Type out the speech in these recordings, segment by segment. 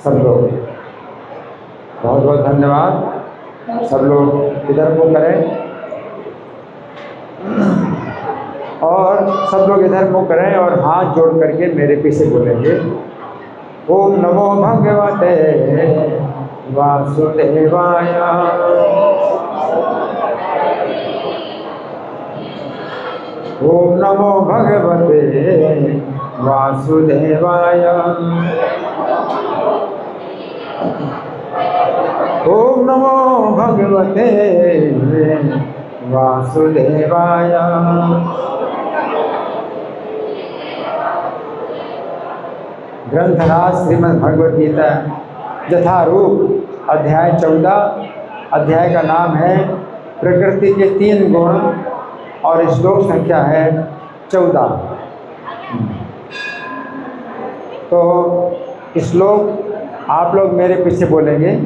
सब लोग बहुत बहुत धन्यवाद। सब लोग इधर मुँह करें और सब लोग इधर मुँह करें और हाथ जोड़ करके मेरे पीछे बोलेंगे, ओम नमो भगवते वासुदेवाय। ओम नमो भगवते वासुदेवाय। ओम नमो भगवते वासुदेवाय। ग्रंथराज श्रीमद् भगवद गीता यथारूप अध्याय 14। अध्याय का नाम है प्रकृति के 3 गुण और श्लोक संख्या है 14। तो श्लोक आप लोग मेरे पीछे बोलेंगे,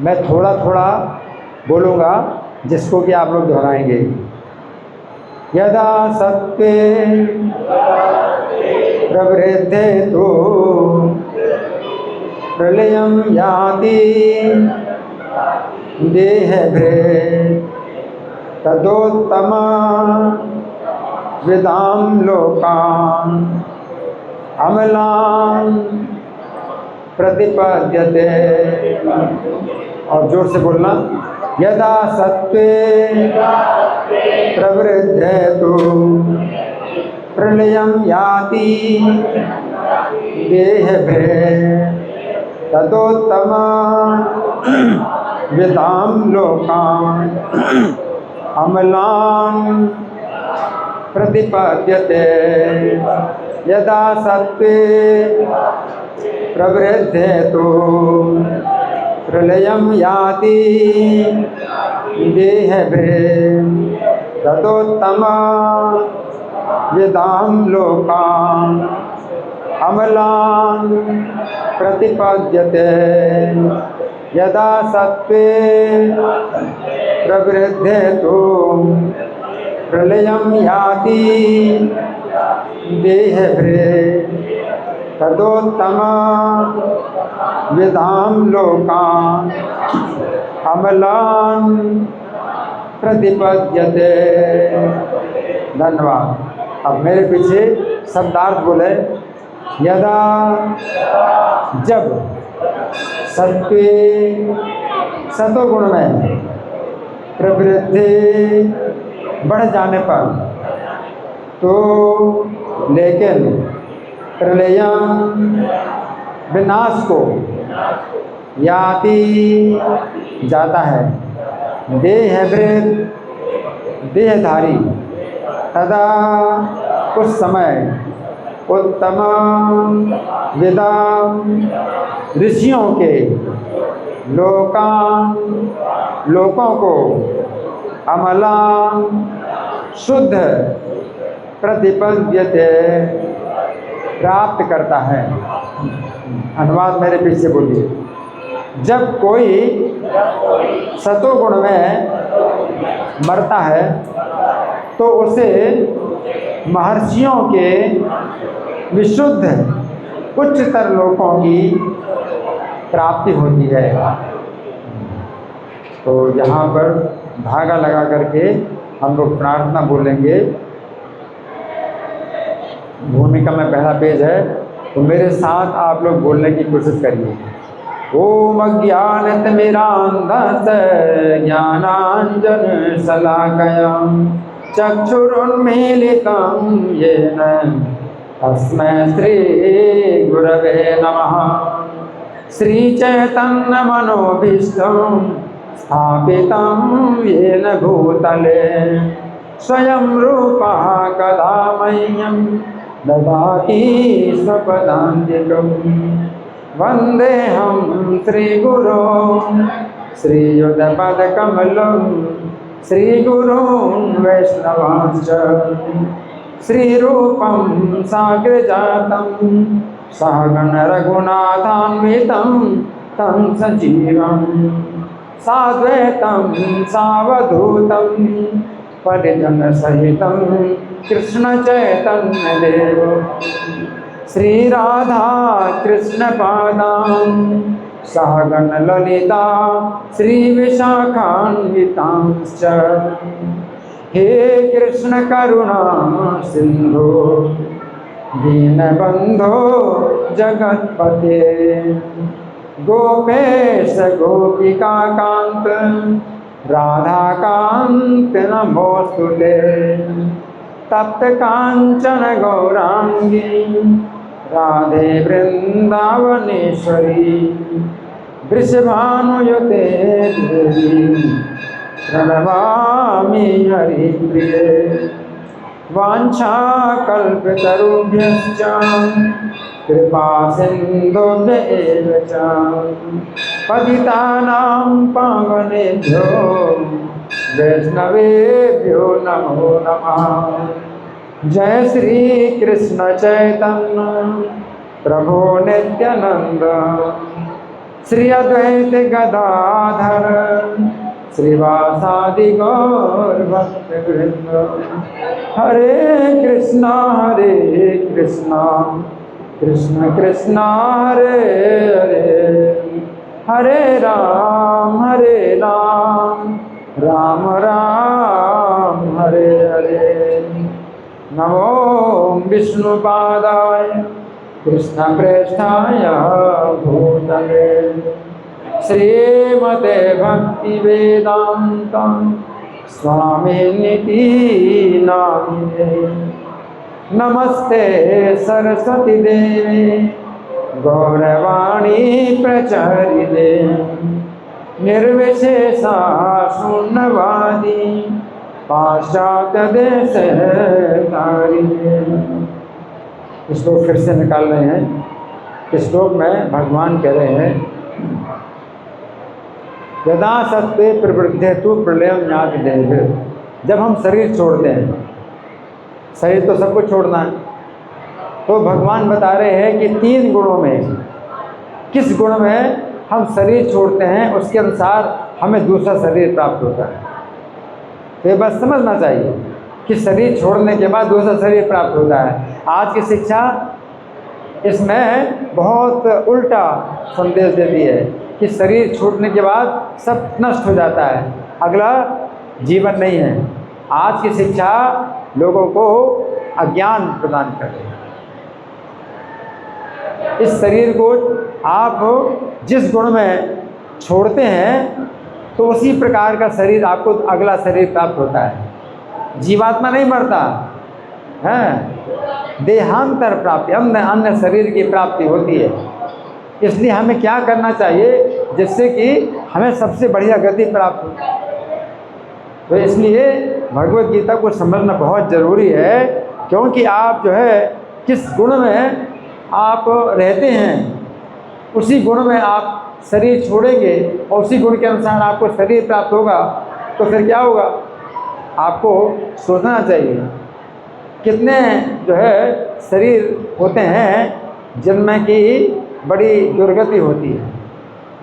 मैं थोड़ा थोड़ा बोलूँगा जिसको कि आप लोग दोहराएंगे। यदा सत्त्वे प्रवृद्धे तु प्रलयं याति देहभृत् तदोत्तमा विदां लोकान् अमलान् प्रतिपद्यते। और जोर से बोलना, यदा सत्त्वे प्रवृद्धे तु प्रलयं याति देहभृत् तदोत्तमा विदां लोकान् अमलान् प्रतिपद्यते। यदा सत्त्वे प्रवृद्धे तु प्रलयं याति देहभृत् तदोत्तमा विदां लोकान् अमलान् प्रतिपद्यते। यदा सत्त्वे प्रवृद्धे तु प्रलयं याति देहभृत् तदोत्तमा विदां लोकान् अमलान् प्रतिपद्यते। धन्यवाद। अब मेरे पीछे शब्दार्थ बोले, यदा जब सत्त्वे सतोगुण में प्रवृद्धि बढ़ जाने पर तो लेकिन प्रलयं विनाश को याति जाता है देहभृत् देहधारी तदा उस समय उत्तम विदां ऋषियों के लोकान लोकों को अमलान शुद्ध प्रतिपद्यते प्राप्त करता है। अनुवाद मेरे पीछे बोलिए। जब कोई सतोगुण में मरता है तो उसे महर्षियों के विशुद्ध उच्चतर लोकों की प्राप्ति होती है। तो यहाँ पर धागा लगा करके हम लोग प्रार्थना बोलेंगे। भूमिका में पहला पेज है, तो मेरे साथ आप लोग बोलने की कोशिश करिए। ओम अज्ञानतिमिरान्धस्य ज्ञानाञ्जनशलाकया चक्षुरुन्मीलितं येन तस्मै श्रीगुरवे नमः। श्रीचैतन्यमनोभीष्टं स्थापितं येन भूतले स्वयं रूपः कदा मह्यं ददाति स्वपदान्तिकम्। वन्देऽहं श्रीगुरो श्रीयुतपदकमलं श्रीगुरून् वैष्णवांश्च श्रीरूपं साग्रजातं सहगण रघुनाथान्वितं तं सजीवं साद्वैतं सावधूतं परिजनसहितं कृष्णचैतन्यदेवं श्री राधा कृष्ण पादां सहगण ललिता श्री विशाखान्वितांश्च हे कृष्ण करुणा सिंधु दीनबंधो जगत्पते गोपेश गोपिका कांत राधा कांत नमोस्तुते तप्त कांचन गौरांगी राधे वृंदावनेश्वरी वृषभानुयुते देवी प्रणमामि हरिप्रिये वाञ्छाकल्पतरुभ्यश्च कृपा सिन्धुभ्य एव च पतितानां पावनेभ्यो वैष्णवेभ्यो नमो नमः। जय श्री कृष्ण चैतन्य प्रभु नित्यानंद श्री अद्वैत गदाधर श्रीवासादि गौर भक्तवृंद। हरे कृष्णा कृष्ण कृष्णा हरे हरे हरे राम राम राम हरे हरे। नमो विष्णुपादाय कृष्णप्रेष्ठाय भूतले श्रीमते भक्तिवेदांत स्वामिनिति नामिने। नमस्ते सरस्वती देवी गौरवाणी प्रचारिणे निर्विशेषा शून्यवादी पाश्चात्य देश तारिणे। श्लोक फिर से निकाल रहे हैं। इस श्लोक में भगवान कह रहे हैं यदा सत्वे प्रवृद्धे तु प्रलयम याद देव। जब हम शरीर छोड़ते हैं, शरीर तो सबको छोड़ना है, तो भगवान बता रहे हैं कि 3 गुणों में किस गुण में हम शरीर छोड़ते हैं उसके अनुसार हमें दूसरा शरीर प्राप्त होता है। तो ये बस समझना चाहिए कि शरीर छोड़ने के बाद दूसरा शरीर प्राप्त होता है। आज की शिक्षा इसमें बहुत उल्टा संदेश देती है कि शरीर छूटने के बाद सब नष्ट हो जाता है, अगला जीवन नहीं है। आज की शिक्षा लोगों को अज्ञान प्रदान कर रही है। इस शरीर को आप जिस गुण में छोड़ते हैं तो उसी प्रकार का शरीर आपको अगला शरीर प्राप्त होता है। जीवात्मा नहीं मरता है, देहांतर प्राप्ति अन्य शरीर की प्राप्ति होती है। इसलिए हमें क्या करना चाहिए जिससे कि हमें सबसे बढ़िया गति प्राप्त हो। तो इसलिए भगवत गीता को समझना बहुत ज़रूरी है, क्योंकि आप जो है किस गुण में आप रहते हैं उसी गुण में आप शरीर छोड़ेंगे और उसी गुण के अनुसार आपको शरीर प्राप्त होगा। तो फिर क्या होगा, आपको सोचना चाहिए कितने जो है शरीर होते हैं जिनमें कि बड़ी दुर्गति होती है,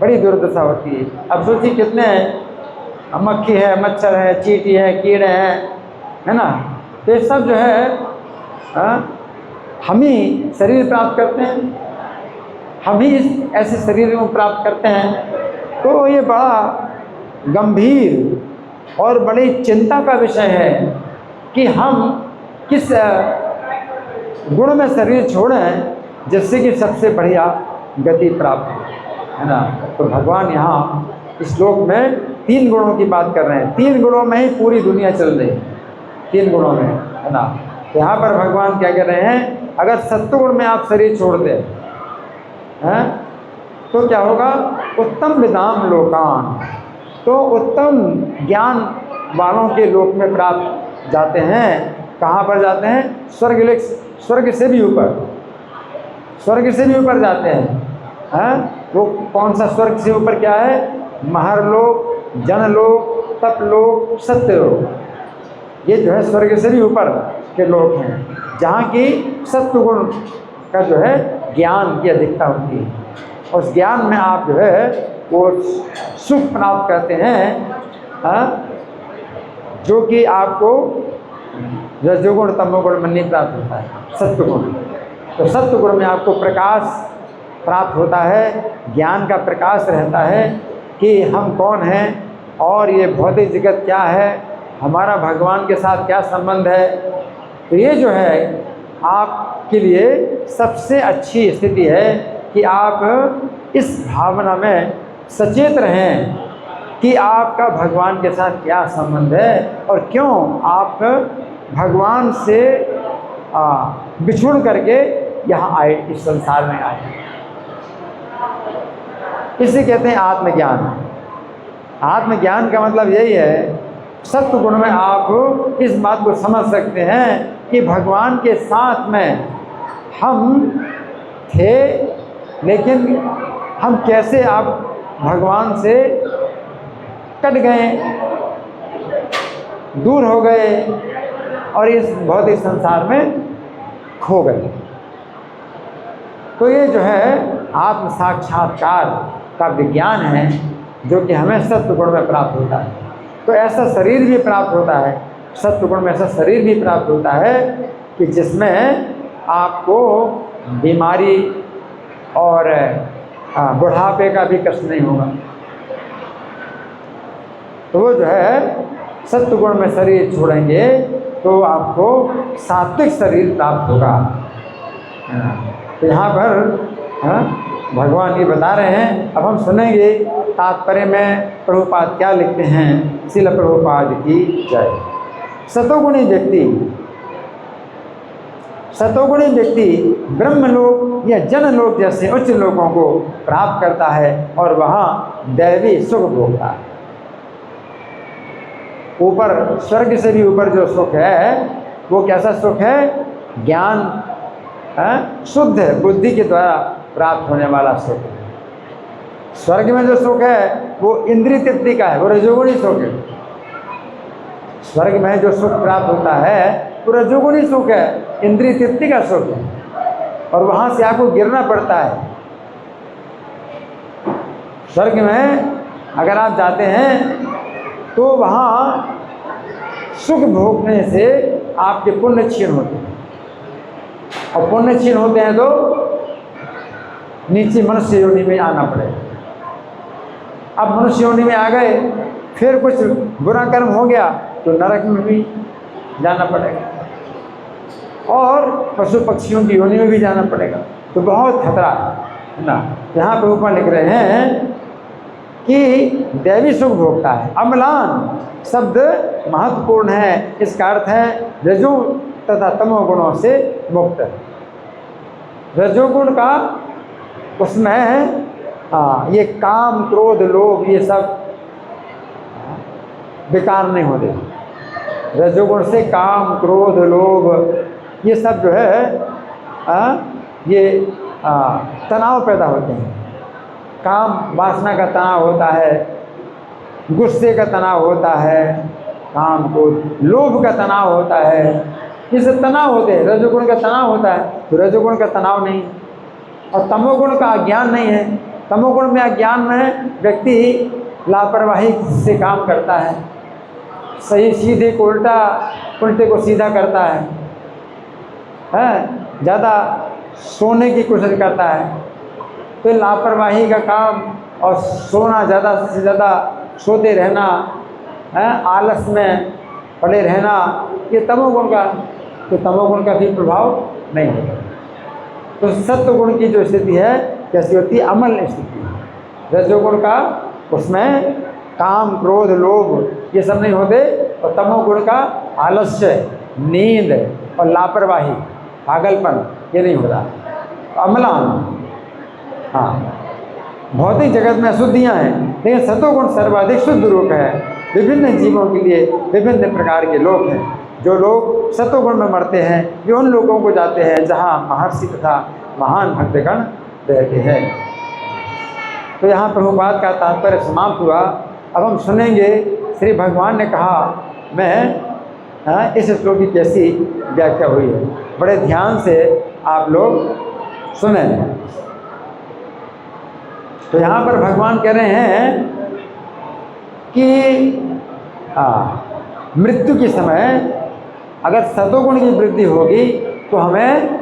बड़ी दुर्दशा होती है। अब सोचिए कितने मक्खी है, मच्छर है, चींटी है, कीड़े हैं, है ना। तो ये सब जो है हम ही शरीर प्राप्त करते हैं, हम ही ऐसे शरीर को प्राप्त करते हैं। तो ये बड़ा गंभीर और बड़ी चिंता का विषय है कि हम किस गुण में शरीर छोड़ें जिससे कि सबसे बढ़िया गति प्राप्त हो, है ना। तो भगवान यहाँ इस श्लोक में 3 गुणों की बात कर रहे हैं। 3 गुणों में ही पूरी दुनिया चल रही है, 3 गुणों में, है ना। तो यहाँ पर भगवान क्या कह रहे हैं, अगर सत्वगुण में आप शरीर छोड़ दें हैं तो क्या होगा, उत्तम विदाम लोकान, तो उत्तम ज्ञान वालों के लोक में प्राप्त जाते हैं। कहाँ पर जाते हैं, स्वर्ग से भी ऊपर, स्वर्ग से भी ऊपर जाते हैं। वो कौन सा स्वर्ग से ऊपर क्या है, महरलोक, जनलोक, तपलोक, सत्यलोक। ये जो है स्वर्ग से भी ऊपर के लोक हैं जहाँ की सत्वगुण का जो है ज्ञान की अधिकता होती है। उस ज्ञान में आप जो है वो सुख प्राप्त करते हैं, जो कि आपको रजोगुण तमोगुण में नहीं प्राप्त होता है, सत्वगुण। तो सत्व गुण में आपको प्रकाश प्राप्त होता है, ज्ञान का प्रकाश रहता है कि हम कौन हैं और ये भौतिक जगत क्या है, हमारा भगवान के साथ क्या संबंध है। तो ये जो है आपके लिए सबसे अच्छी स्थिति है कि आप इस भावना में सचेत रहें कि आपका भगवान के साथ क्या संबंध है और क्यों आप भगवान से बिछुड़ करके यहाँ आए, इस संसार में आए। इसे कहते हैं आत्मज्ञान। आत्मज्ञान का मतलब यही है, सत्व गुण में आप इस बात को समझ सकते हैं कि भगवान के साथ में हम थे, लेकिन हम कैसे आप भगवान से कट गए, दूर हो गए और इस भौतिक संसार में खो गए। तो ये जो है आत्म साक्षात्कार का विज्ञान है जो कि हमें सत्व गुण में प्राप्त होता है। तो ऐसा शरीर भी प्राप्त होता है, सत्व गुण में ऐसा शरीर भी प्राप्त होता है कि जिसमें आपको बीमारी और बुढ़ापे का भी कष्ट नहीं होगा। तो वो जो है सत्व गुण में शरीर छोड़ेंगे तो आपको सात्विक शरीर प्राप्त होगा। तो यहाँ पर भगवान ये बता रहे हैं। अब हम सुनेंगे तात्पर्य में प्रभुपाद क्या लिखते हैं। श्रील प्रभुपाद की जय। सतोगुणी व्यक्ति ब्रह्मलोक या जनलोक जैसे उच्च लोकों को प्राप्त करता है और वहाँ दैवी सुख भोगता है। ऊपर स्वर्ग से भी ऊपर जो सुख है वो कैसा सुख है? ज्ञान शुद्ध बुद्धि के द्वारा प्राप्त होने वाला सुख है। स्वर्ग में जो सुख है वो इंद्रिय तृप्ति का है, वो रजोगुणी सुख है। स्वर्ग में जो सुख प्राप्त होता है वो रजोगुणी सुख है, इंद्रिय तृप्ति का सुख है और वहाँ से आपको गिरना पड़ता है। स्वर्ग में अगर आप जाते हैं तो वहाँ सुख भोगने से आपके पुण्य क्षीण होते हैं और पुण्य क्षीण होते हैं तो नीचे मनुष्य योनि में आना पड़ेगा। अब मनुष्य योनि में आ गए, फिर कुछ बुरा कर्म हो गया तो नरक में भी जाना पड़ेगा और पशु पक्षियों की योनि में भी जाना पड़ेगा। तो बहुत खतरा है ना। यहाँ पर ऊपर लिख रहे हैं कि दैवी सुख भोगता है। अम्लान शब्द महत्वपूर्ण है, इसका अर्थ है रजो तथा तमोगुणों से मुक्त। रजोगुण का उसमें ये काम क्रोध लोभ ये सब बेकार नहीं होते। रजोगुण से काम क्रोध लोभ ये सब जो है ये तनाव पैदा होते हैं। काम वासना का तनाव होता है, गुस्से का तनाव होता है, काम को लोभ का तनाव होता है, ये सब तनाव होते हैं। रजोगुण का तनाव होता है तो रजोगुण का तनाव नहीं, और तमोगुण का अज्ञान नहीं है। तमोगुण में अज्ञान में व्यक्ति लापरवाही से काम करता है, सही सीधे को उल्टा, उल्टे को सीधा करता है, ज़्यादा सोने की कोशिश करता है। तो लापरवाही का काम और सोना, ज़्यादा से ज़्यादा सोते रहना, आलस में पड़े रहना, ये तमोगुण का, तो तमोगुण का भी प्रभाव नहीं होगा। तो सत्वगुण की जो स्थिति है कैसी होती है? अमल स्थिति। रजोगुण का उसमें काम क्रोध लोभ ये सब नहीं होते, और तमोगुण का आलस्य, नींद और लापरवाही, पागलपन ये नहीं होता। अम्लान, हाँ, भौतिक जगत में अशुद्धियाँ हैं, लेकिन सतोगुण सर्वाधिक शुद्ध रूप है। विभिन्न जीवों के लिए विभिन्न प्रकार के लोग हैं। जो लोग सतोगुण में मरते हैं वे उन लोगों को जाते हैं जहाँ महर्षि तथा महान भक्तगण रहते हैं। तो यहाँ प्रभुपाद का तात्पर्य समाप्त हुआ। अब हम सुनेंगे श्री भगवान ने कहा मैं इस श्लोक की कैसी व्याख्या हुई है। बड़े ध्यान से आप लोग सुने। तो यहाँ पर भगवान कह रहे हैं कि मृत्यु के समय अगर सतोगुण की वृद्धि होगी तो हमें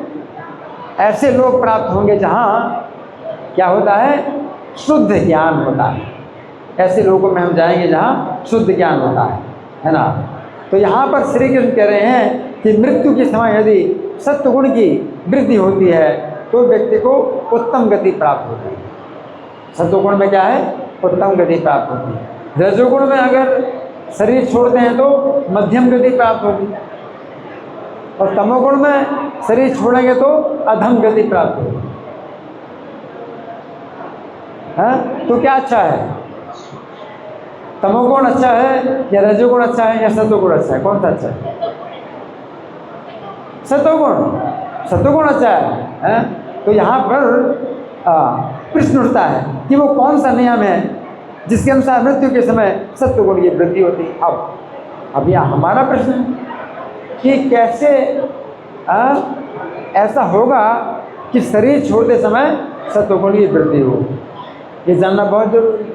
ऐसे लोग प्राप्त होंगे जहाँ क्या होता है, शुद्ध ज्ञान होता है। ऐसे लोगों में हम जाएंगे जहाँ शुद्ध ज्ञान होता है ना। तो यहाँ पर श्री कृष्ण कह रहे हैं कि मृत्यु के समय यदि सत्वगुण की वृद्धि होती है तो व्यक्ति को उत्तम गति प्राप्त होती है। सत्वगुण में क्या है, उत्तम गति प्राप्त होती है। रजोगुण में अगर शरीर छोड़ते हैं तो मध्यम गति प्राप्त होगी, और तमोगुण में शरीर छोड़ेंगे तो अधम गति प्राप्त होगी। हाँ, तो क्या अच्छा है, तमोगुण अच्छा है या रजोगुण अच्छा है या सत्वगुण अच्छा है, कौन सा अच्छा है? सत्वगुण अच्छा है। तो यहाँ पर प्रश्न उठता है कि वो कौन सा नियम है जिसके अनुसार मृत्यु के समय सत्वगुण की वृद्धि होती है। अब यह हमारा प्रश्न है कि कैसे ऐसा होगा कि शरीर छोड़ते समय सत्वगुण की वृद्धि हो, ये जानना बहुत जरूरी है।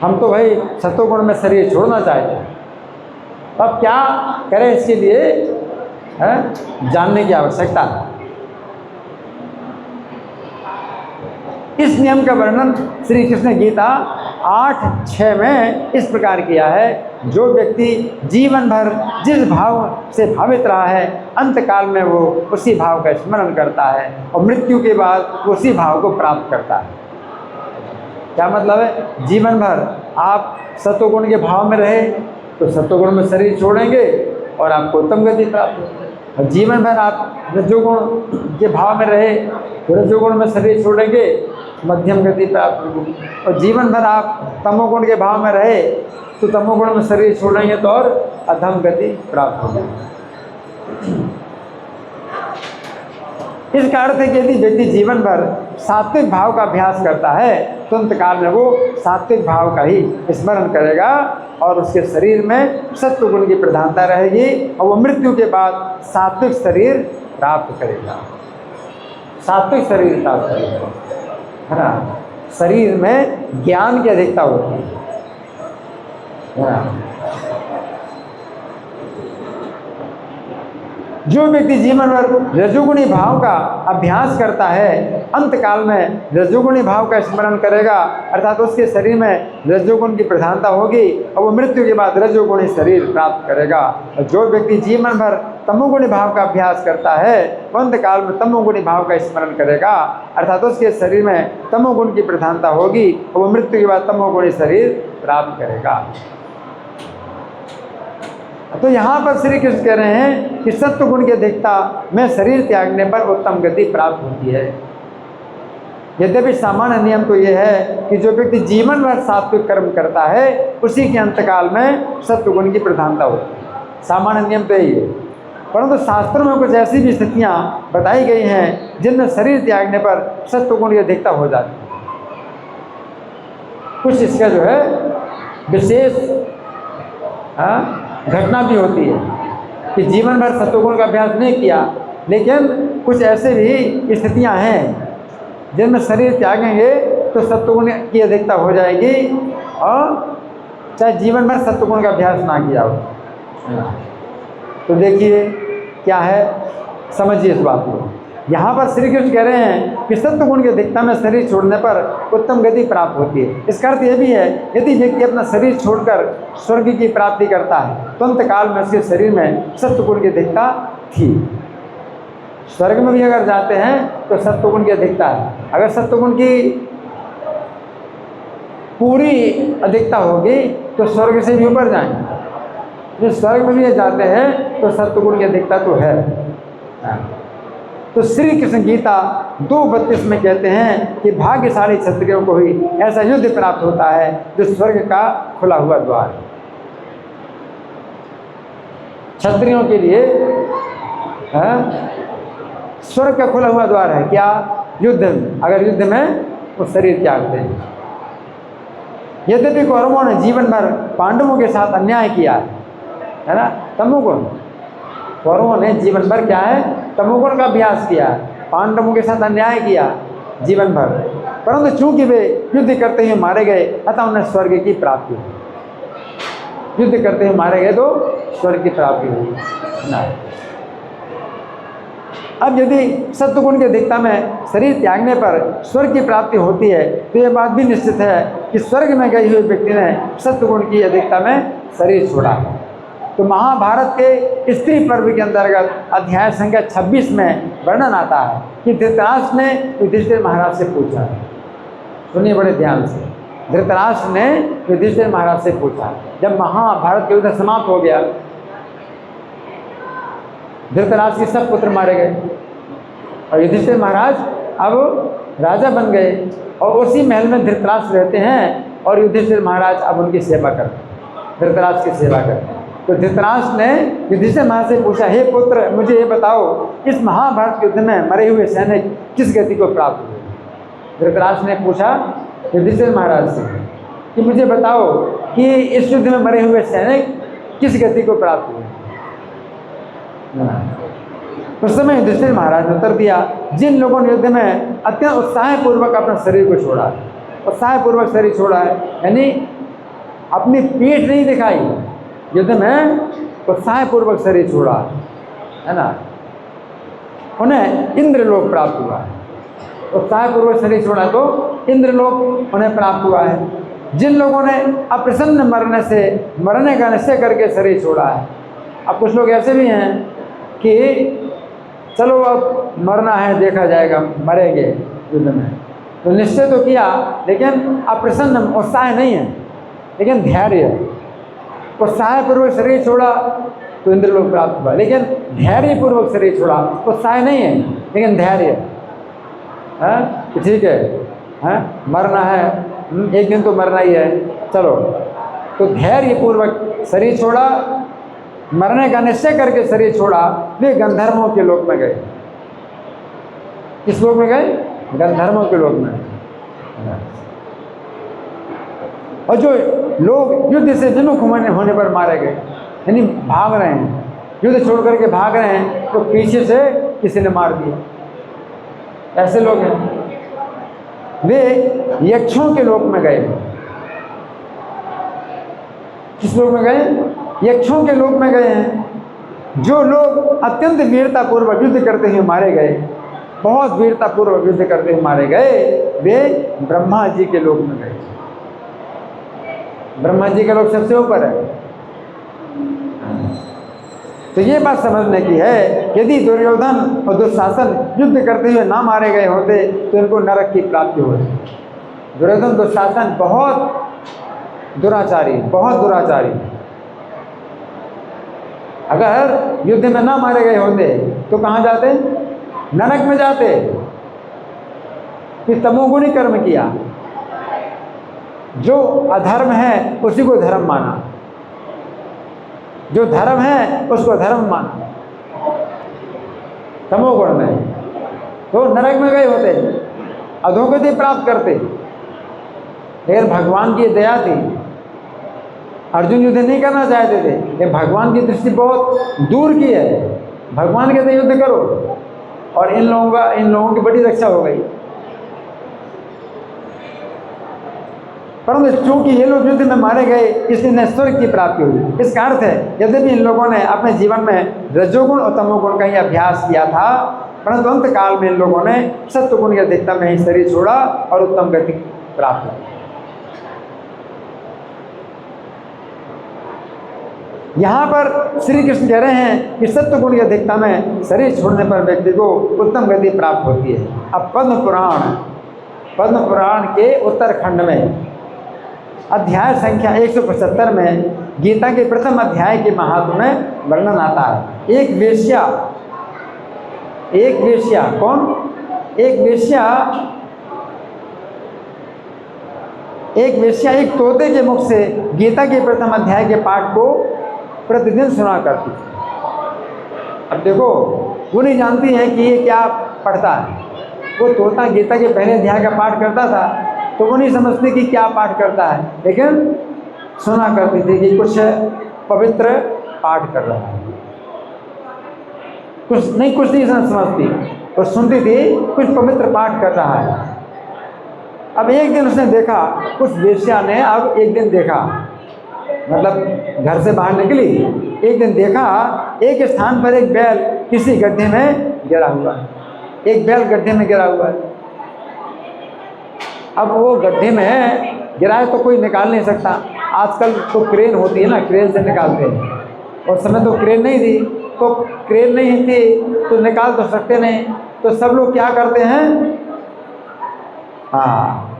हम तो भाई सत्वगुण में शरीर छोड़ना चाहते हैं, अब क्या करें इसके लिए जानने की आवश्यकता है। इस नियम का वर्णन श्री कृष्ण गीता 8:6 में इस प्रकार किया है, जो व्यक्ति जीवन भर जिस भाव से भावित रहा है अंत काल में वो उसी भाव का स्मरण करता है और मृत्यु के बाद उसी भाव को प्राप्त करता है। क्या मतलब है, जीवन भर आप सत्वगुण के भाव में रहे तो सत्वगुण में शरीर छोड़ेंगे और आपको उत्तम गति प्राप्त होगी, और जीवन भर आप रजोगुण के भाव में रहे तो रजोगुण में शरीर छोड़ेंगे, मध्यम गति प्राप्त होगी, और जीवन भर आप तमोगुण के भाव में रहे तो तमोगुण में शरीर छोड़ेंगे तो और अधम गति प्राप्त होगी। इसका अर्थ है कि यदि व्यक्ति जीवन भर सात्विक भाव का अभ्यास करता है तो अंतकाल में वो सात्विक भाव का ही स्मरण करेगा और उसके शरीर में सत्वगुण की प्रधानता रहेगी और वो मृत्यु के बाद सात्विक शरीर प्राप्त करेगा। सात्विक शरीर प्राप्त करेगा, है ना। शरीर में ज्ञान की अधिकता होती है ना। जो व्यक्ति जीवन भर रजोगुणी भाव का अभ्यास करता है अंतकाल में रजोगुणी भाव का स्मरण करेगा, अर्थात उसके शरीर में रजोगुण की प्रधानता होगी और वो मृत्यु के बाद रजोगुणी शरीर प्राप्त करेगा। और जो व्यक्ति जीवन भर तमोगुणी भाव का अभ्यास करता है वो अंतकाल में तमोगुणी भाव का स्मरण करेगा, अर्थात उसके शरीर में तमोगुण की प्रधानता होगी और वो मृत्यु के बाद तमोगुणी शरीर प्राप्त करेगा। तो यहाँ पर श्री कृष्ण कह रहे हैं कि सत्व गुण की अधिकता में शरीर त्यागने पर उत्तम गति प्राप्त होती है। यद्यपि सामान्य नियम तो ये है कि जो व्यक्ति जीवन भर सात्विक कर्म करता है उसी के अंतकाल में सत्व गुण की प्रधानता होती है। सामान्य नियम तो यही है, परंतु शास्त्रों में कुछ ऐसी भी स्थितियाँ बताई गई हैं जिनमें शरीर त्यागने पर सत्व गुण की अधिकता हो जाती है। कुछ इसका जो है विशेष घटना भी होती है कि जीवन भर सत्वगुण का अभ्यास नहीं किया, लेकिन कुछ ऐसे भी स्थितियां हैं जिनमें शरीर त्यागेंगे तो सत्वगुण की अधिकता हो जाएगी और चाहे जीवन भर सत्वगुण का अभ्यास ना किया हो। तो देखिए क्या है, समझिए इस बात को। यहाँ पर श्री कृष्ण कह रहे हैं कि सत्वगुण की अधिकता में शरीर छोड़ने पर उत्तम गति प्राप्त होती है। इसका अर्थ यह भी है यदि व्यक्ति अपना शरीर छोड़कर स्वर्ग की प्राप्ति करता है तो अंतकाल में उसके शरीर में सत्वगुण की अधिकता थी। स्वर्ग में भी अगर जाते हैं तो सत्वगुण की अधिकता है। अगर सत्वगुण की पूरी अधिकता होगी तो स्वर्ग से भी ऊपर जाएंगे। जो स्वर्ग में भी जाते हैं तो सत्वगुण की अधिकता तो है। तो श्री कृष्ण गीता 2:32 में कहते हैं कि भाग्यशाली क्षत्रियों को ही ऐसा युद्ध प्राप्त होता है जो स्वर्ग का खुला हुआ द्वार है। क्षत्रियों के लिए स्वर्ग का खुला हुआ द्वार है क्या? युद्ध में। अगर युद्ध में वो शरीर त्यागते हैं। यद्यपि कौरवों ने जीवन भर पांडवों के साथ अन्याय किया है ना, तमोगुण। कौरवों ने जीवन भर क्या है, तमोगुण का अभ्यास किया, पांडवों के साथ अन्याय किया जीवन भर, परंतु चूंकि वे युद्ध करते हुए मारे गए अतः उन्हें स्वर्ग की प्राप्ति हुई। युद्ध करते हुए मारे गए तो स्वर्ग की प्राप्ति हुई ना। अब यदि सत्वगुण की अधिकता में शरीर त्यागने पर स्वर्ग की प्राप्ति होती है तो यह बात भी निश्चित है कि स्वर्ग में गए हुए व्यक्ति ने सत्वगुण की अधिकता में शरीर छोड़ा है। तो महाभारत के स्त्री पर्व के अंतर्गत अध्याय संख्या 26 में वर्णन आता है कि धृतराष्ट्र ने युधिष्ठिर महाराज से पूछा। सुनिए बड़े ध्यान से। धृतराष्ट्र ने युधिष्ठिर महाराज से पूछा, जब महाभारत का युद्ध समाप्त हो गया, धृतराष्ट्र के सब पुत्र मारे गए और युधिष्ठिर महाराज अब राजा बन गए और उसी महल में धृतराष्ट्र रहते हैं और युधिष्ठिर महाराज अब उनकी सेवा करते हैं, धृतराष्ट्र की सेवा करते हैं। तो धृतराष्ट्र ने युधिष्ठिर महाराज से पूछा, हे पुत्र, मुझे ये बताओ, इस महाभारत युद्ध में मरे हुए सैनिक किस गति को प्राप्त हुए? धृतराष्ट्र ने पूछा युधिष्ठिर महाराज से कि मुझे बताओ कि इस युद्ध में मरे हुए सैनिक किस गति को प्राप्त हुए? उस समय युधिष्ठिर महाराज ने उत्तर दिया, जिन लोगों ने युद्ध में अत्यंत उत्साहपूर्वक अपना शरीर को छोड़ा, उत्साहपूर्वक शरीर छोड़ा है, यानी अपनी पीठ नहीं दिखाई, युद्ध में उत्साहपूर्वक शरीर छोड़ा है ना, उन्हें इंद्रलोक प्राप्त हुआ है। उत्साहपूर्वक शरीर छोड़ा तो इंद्रलोक उन्हें प्राप्त हुआ है। जिन लोगों ने अप्रसन्न मरने का निश्चय करके शरीर छोड़ा है, अब कुछ लोग ऐसे भी हैं कि चलो अब मरना है, देखा जाएगा, मरेंगे युद्ध में, तो निश्चय तो किया लेकिन अप्रसन्न, उत्साह नहीं है, लेकिन धैर्य, उत्साहपूर्वक शरीर छोड़ा तो इंद्रलोक प्राप्त हुआ, लेकिन धैर्यपूर्वक शरीर छोड़ा, उत्साह नहीं है लेकिन धैर्य है कि ठीक है, मरना है, एक दिन तो मरना ही है, चलो, तो धैर्यपूर्वक शरीर छोड़ा, मरने का निश्चय करके शरीर छोड़ा, वे गंधर्वों के लोक में गए। किस लोक में गए? गंधर्वों के लोक में। और जो लोग युद्ध से विमुख होने पर मारे गए, यानी भाग रहे हैं, युद्ध छोड़ करके भाग रहे हैं, तो पीछे से किसी ने मार दिया, ऐसे लोग हैं, वे यक्षों के लोक में गए। किस लोक में गए? यक्षों के लोक में गए हैं। जो लोग अत्यंत वीरतापूर्वक युद्ध करते हुए मारे गए, बहुत वीरतापूर्वक युद्ध करते हुए मारे गए, वे ब्रह्मा जी के लोक में गए। ब्रह्मा जी का लोक सबसे ऊपर है। तो ये बात समझने की है कि यदि दुर्योधन और दुशासन युद्ध करते हुए ना मारे गए होते तो इनको नरक की प्राप्ति होती। दुर्योधन दुशासन बहुत दुराचारी, बहुत दुराचारी, अगर युद्ध में ना मारे गए होते तो कहाँ जाते? नरक में जाते। कि तमोगुणी कर्म किया, जो अधर्म है उसी को धर्म माना, जो धर्म है उसको धर्म माना, तमोगुण में, तो नरक में गए होते, अधोगति प्राप्त करते। लेकिन भगवान की दया थी, अर्जुन युद्ध नहीं करना चाहते थे, लेकिन भगवान की दृष्टि बहुत दूर की है। भगवान कहते युद्ध करो, और इन लोगों की बड़ी रक्षा हो गई। परंतु चूंकि ये लोग युद्ध में मारे गए, इसलिए इन्हें स्वर्ग की प्राप्ति हुई। इसका अर्थ है यद्यपि इन लोगों ने अपने जीवन में रजोगुण और तमोगुण का ही अभ्यास किया था, परंतु अंत काल में इन लोगों ने सत्वगुण की अधिकता में ही शरीर छोड़ा और उत्तम गति प्राप्त हुई। यहाँ पर श्री कृष्ण कह रहे हैं कि सत्व गुण की अधिकता में शरीर छोड़ने पर व्यक्ति को उत्तम गति प्राप्त होती है। अब पद्म पुराण के उत्तरखंड में अध्याय संख्या 175 में गीता के प्रथम अध्याय के महात्म्य में वर्णन आता है। एक वेश्या कौन? एक वेश्या एक तोते के मुख से गीता के प्रथम अध्याय के पाठ को प्रतिदिन सुना करती थी। अब देखो, वो नहीं जानती है कि ये क्या पढ़ता है। वो तोता गीता के पहले अध्याय का पाठ करता था तो वो नहीं समझती कि क्या पाठ करता है, लेकिन सुना करती थी कि कुछ पवित्र पाठ कर रहा है। कुछ नहीं समझती, तो सुनती थी कुछ पवित्र पाठ कर रहा है। अब एक दिन उसने देखा, उस वेश्या ने अब एक दिन देखा, मतलब घर से बाहर निकली, एक दिन देखा एक स्थान पर एक बैल किसी गड्ढे में गिरा हुआ है, एक बैल गड्ढे में गिरा हुआ है। अब वो गड्ढे में गिरा है तो कोई निकाल नहीं सकता। आजकल तो क्रेन होती है ना, क्रेन से निकालते हैं। और समय तो क्रेन नहीं थी, तो क्रेन नहीं थी तो निकाल तो सकते नहीं, तो सब लोग क्या करते हैं, हाँ,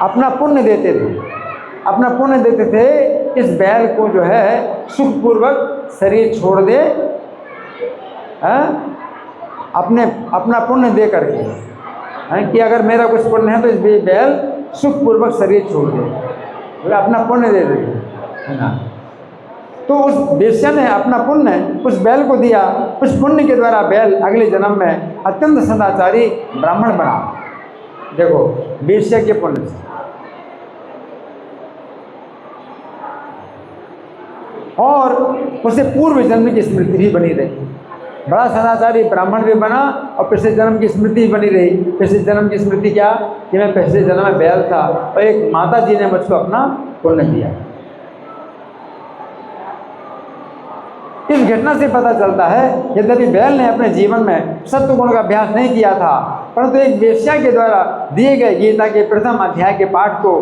अपना पुण्य देते थे, अपना पुण्य देते थे। इस बैल को जो है सुखपूर्वक शरीर छोड़ दे, अपना पुण्य दे करके, कि अगर मेरा कुछ पुण्य है तो इस बैल सुखपूर्वक शरीर छोड़ दे, तो अपना पुण्य दे दे, है ना। तो उस वेश्या ने अपना पुण्य उस बैल को दिया। उस पुण्य के द्वारा बैल अगले जन्म में अत्यंत सदाचारी ब्राह्मण बना। देखो, वेश्या के पुण्य से। और उसे पूर्व जन्म की स्मृति भी बनी रही, बड़ा सदाचारी ब्राह्मण भी बना और पिछले जन्म की स्मृति भी बनी रही। पिछले जन्म की स्मृति क्या, कि मैं पिछले जन्म में बैल था और एक माता जी ने मुझको अपना पुण्य दिया। इस घटना से पता चलता है, यद्यपि बैल ने अपने जीवन में सत्व गुण का अभ्यास नहीं किया था, परंतु एक वेश्या के द्वारा दिए गए गीता के प्रथम अध्याय के पाठ को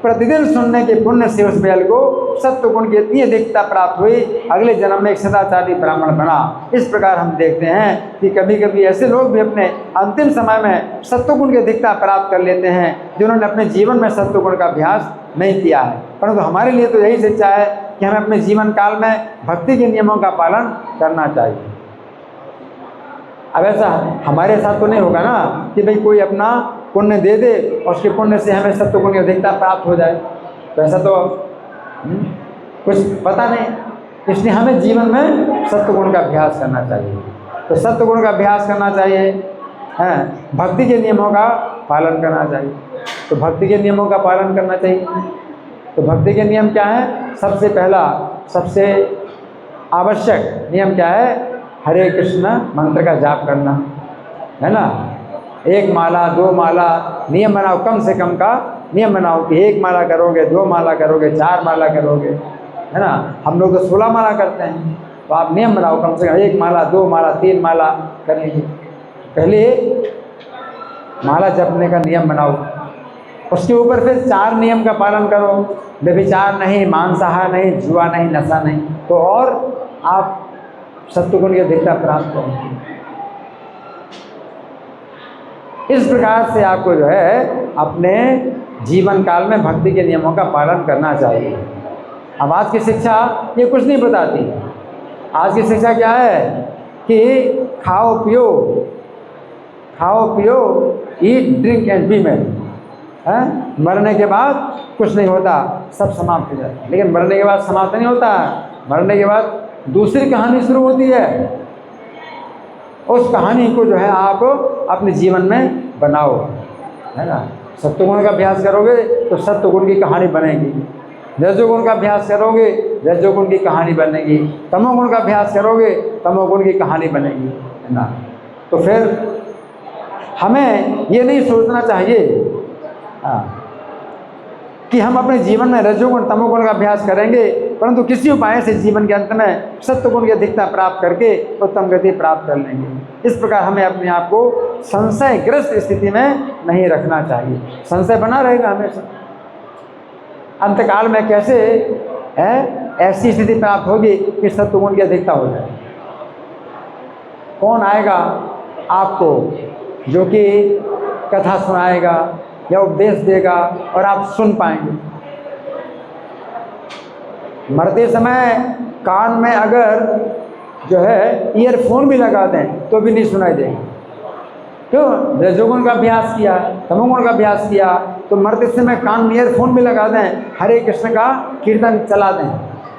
प्रतिदिन सुनने के पुण्य से उस बैल को सत्व गुण की इतनी अधिकता प्राप्त हुई, अगले जन्म में एक सदाचारी ब्राह्मण बना। इस प्रकार हम देखते हैं कि कभी कभी ऐसे लोग भी अपने अंतिम समय में सत्व गुण की अधिकता प्राप्त कर लेते हैं जिन्होंने अपने जीवन में सत्व गुण का अभ्यास नहीं किया है। परंतु हमारे लिए तो यही शिक्षा है कि हमें अपने जीवन काल में भक्ति के नियमों का पालन करना चाहिए। अब ऐसा हमारे साथ तो नहीं होगा ना कि भाई कोई अपना पुण्य दे दे और उसके पुण्य से हमें सत्व गुण की अधिकता प्राप्त हो जाए, तो ऐसा तो कुछ पता नहीं। इसलिए हमें जीवन में सत्व गुण का अभ्यास करना चाहिए। तो सत्व गुण का अभ्यास करना चाहिए, भक्ति के नियमों का पालन करना चाहिए। तो भक्ति के नियमों का पालन करना चाहिए। तो भक्ति के नियम क्या है? सबसे पहला, सबसे आवश्यक नियम क्या है? हरे कृष्ण मंत्र का जाप करना, है ना। एक माला, दो माला नियम बनाओ, कम से कम का नियम बनाओ कि एक माला करोगे, दो माला करोगे, चार माला करोगे, है ना। हम लोग तो 16 माला करते हैं, तो आप नियम बनाओ कम से कम एक माला, दो माला, 3 माला करेंगे। पहले माला जपने का नियम बनाओ, उसके ऊपर फिर 4 नियम का पालन करो। व्यभिचार नहीं, मांसाहार नहीं, जुआ नहीं, नशा नहीं, तो और आप सत्वगुण की अधिकता प्राप्त करेंगे। इस प्रकार से आपको जो है अपने जीवन काल में भक्ति के नियमों का पालन करना चाहिए। अब आज की शिक्षा ये कुछ नहीं बताती। आज की शिक्षा क्या है कि खाओ पियो, ईट ड्रिंक एंड बी मेरी, मरने के बाद कुछ नहीं होता, सब समाप्त हो जाता है। लेकिन मरने के बाद समाप्त नहीं होता, मरने के बाद दूसरी कहानी शुरू होती है। उस कहानी को जो है आप अपने जीवन में बनाओ, है ना। सत्वगुण का अभ्यास करोगे तो सत्वगुण की कहानी बनेगी, रजोगुण का अभ्यास करोगे रजोगुण की कहानी बनेगी, तमोगुण का अभ्यास करोगे तमोगुण की कहानी बनेगी, है ना। तो फिर हमें ये नहीं सोचना चाहिए कि हम अपने जीवन में रजोगुण तमोगुण का अभ्यास करेंगे, परंतु किसी उपाय से जीवन के अंत में सत्वगुण की अधिकता प्राप्त करके उत्तम गति प्राप्त कर लेंगे। इस प्रकार हमें अपने आप को संशयग्रस्त स्थिति में नहीं रखना चाहिए। संशय बना रहेगा हमेशा। अंतकाल में कैसे ऐसी स्थिति प्राप्त होगी कि सत्वगुण की अधिकता हो जाए। कौन आएगा आपको जो कि कथा सुनाएगा या उपदेश देगा और आप सुन पाएंगे। मरते समय कान में अगर जो है ईयरफोन भी लगा दें तो भी नहीं सुनाई देगा। क्यों? रजोगुण का अभ्यास किया, तमोगुण का अभ्यास किया, तो मरते समय कान में ईयरफोन भी लगा दें, हरे कृष्ण का कीर्तन चला दें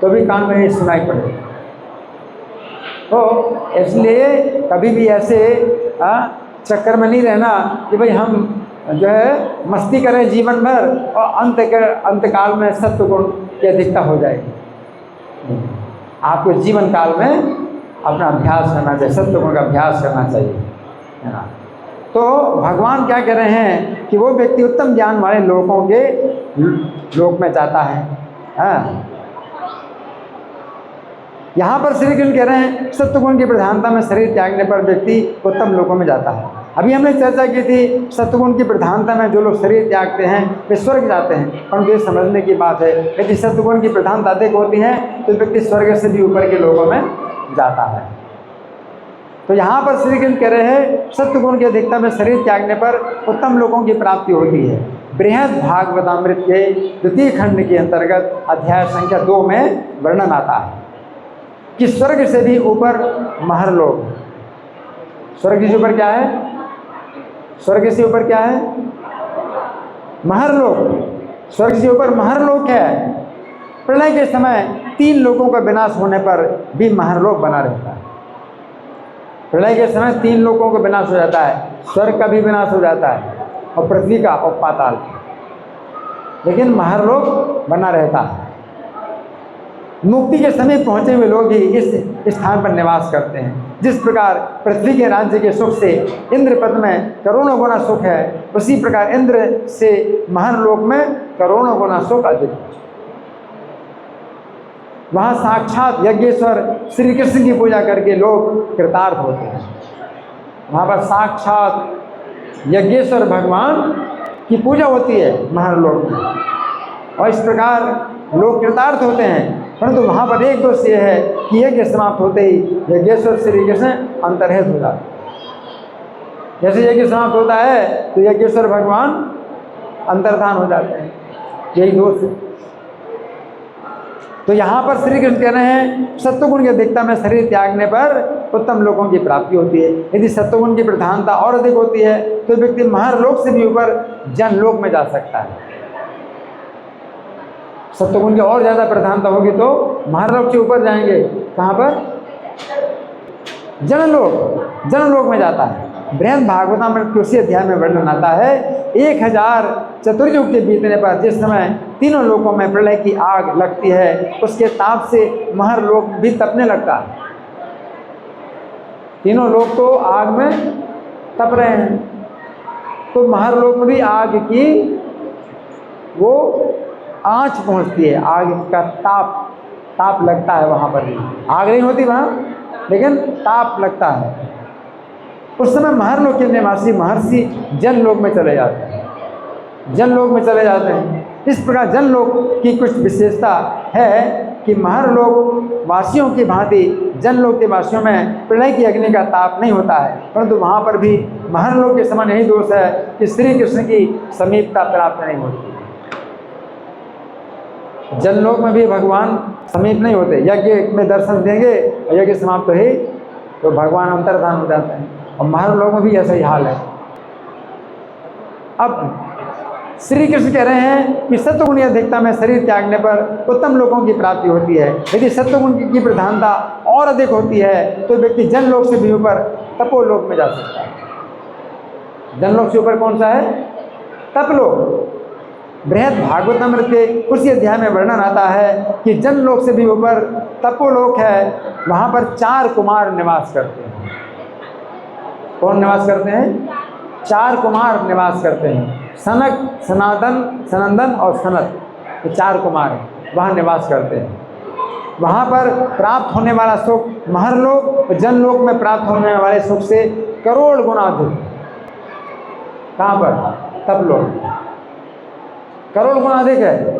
तो भी कान में नहीं सुनाई पड़े। तो इसलिए कभी भी ऐसे चक्कर में नहीं रहना कि भाई हम जो है मस्ती करें जीवन भर और अंतकाल में सत्वगुण की अधिकता हो जाएगी। आपको जीवन काल में अपना अभ्यास करना चाहिए, सत्वगुण का अभ्यास करना चाहिए, है ना। तो भगवान क्या कह रहे हैं कि वो व्यक्ति उत्तम ज्ञान वाले लोगों के लोक में जाता है, यहाँ पर श्री कृष्ण कह रहे हैं सत्वगुण की प्रधानता में शरीर त्यागने पर व्यक्ति उत्तम लोकों में जाता है। अभी हमने चर्चा की थी सत्वगुण की प्रधानता में जो लोग शरीर त्यागते हैं वे स्वर्ग जाते हैं, परंतु ये समझने की बात है यदि सत्वगुण की प्रधानता अधिक होती है तो व्यक्ति स्वर्ग से भी ऊपर के लोगों में जाता है। तो यहाँ पर श्री कृष्ण कह रहे हैं सत्वगुण की अधिकता में शरीर त्यागने पर उत्तम लोगों की प्राप्ति होती है। बृहद भागवतामृत के द्वितीय खंड के अंतर्गत अध्याय संख्या 2 में वर्णन आता है कि स्वर्ग से भी ऊपर महरलोक। स्वर्ग से ऊपर क्या है? स्वर्ग से ऊपर क्या है? महरलोक। स्वर्ग से ऊपर महरलोक है। प्रलय के समय 3 लोगों का विनाश होने पर भी महरलोक बना रहता है। प्रलय के समय 3 लोगों का विनाश हो जाता है, स्वर्ग का भी विनाश हो जाता है और पृथ्वी का और पाताल, लेकिन महरलोक बना रहता है। मुक्ति के समीप पहुँचे हुए लोग ही इस स्थान पर निवास करते हैं। जिस प्रकार पृथ्वी के राज्य के सुख से इंद्रपद में करोड़ों गुना सुख है, उसी प्रकार इंद्र से महरलोक में करोड़ों गुना सुख अधिक है। वहाँ साक्षात यज्ञेश्वर श्री कृष्ण की पूजा करके लोग कृतार्थ होते हैं। वहाँ पर साक्षात यज्ञेश्वर भगवान की पूजा होती है महरलोक में, और इस प्रकार लोग कृतार्थ होते हैं। परंतु वहाँ पर एक दोष ये है कि यज्ञ समाप्त होते ही यज्ञेश्वर श्री कृष्ण अंतर्हित हो जाते हैं। जैसे यज्ञ समाप्त होता है तो यज्ञेश्वर भगवान अंतर्धान हो जाते हैं, यही दोष है। तो यहाँ पर श्री कृष्ण कह रहे हैं सत्वगुण की अधिकता में शरीर त्यागने पर उत्तम लोगों की प्राप्ति होती है। यदि सत्वगुण की प्रधानता और अधिक होती है तो व्यक्ति महरलोक से भी ऊपर जनलोक में जा सकता है। सत्वगुण की और ज़्यादा प्रधानता होगी तो महरलोक से ऊपर जाएंगे। कहाँ पर? जनलोक। जनलोक में जाता है। बृहद भागवतामृत के उसी अध्याय में वर्णन आता है 1000 चतुर्युग के बीतने पर जिस समय तीनों लोकों में प्रलय की आग लगती है, उसके ताप से महरलोक भी तपने लगता है। तीनों लोग तो आग में तप रहे हैं, तो महरलोक में भी आग की वो आँच पहुँचती है, आग का ताप लगता है। वहाँ पर भी आग नहीं होती वहाँ, लेकिन ताप लगता है। उस समय महरलोक के निवासी महर्षि जनलोक में चले जाते हैं। जनलोक में चले जाते हैं। इस प्रकार जनलोक की कुछ विशेषता है कि महरलोक वासियों की भांति जनलोक के वासियों में प्रलय की अग्नि का ताप नहीं होता है, परंतु वहाँ पर भी महरलोक के समान यही दोष है कि श्री कृष्ण की समीपता प्राप्त नहीं होती। जनलोक में भी भगवान समीप नहीं होते। यज्ञ में दर्शन देंगे, यज्ञ समाप्त ही तो भगवान अंतर्धान हो जाते हैं, और महरलोक में भी ऐसा ही हाल है। अब श्री कृष्ण कह रहे हैं कि सत्वगुण की अधिकता में शरीर त्यागने पर उत्तम लोगों की प्राप्ति होती है। यदि सत्वगुण की प्रधानता और अधिक होती है तो व्यक्ति जनलोक से भी ऊपर तपोलोक में जा सकता है। जनलोक से ऊपर कौन सा है? तपलोक। बृहद भागवतामृत के उसी अध्याय में वर्णन आता है कि जनलोक से भी ऊपर तपोलोक है। वहाँ पर 4 कुमार निवास करते हैं। कौन निवास करते हैं? 4 कुमार निवास करते हैं। सनक, सनंदन और सनत, ये 4 कुमार हैं, वहाँ निवास करते हैं। वहाँ पर प्राप्त होने वाला सुख महरलोक, जनलोक में प्राप्त होने वाले सुख से करोड़ गुना अधिक। कहाँ पर? तपलोक। करोड़ गुना अधिक है।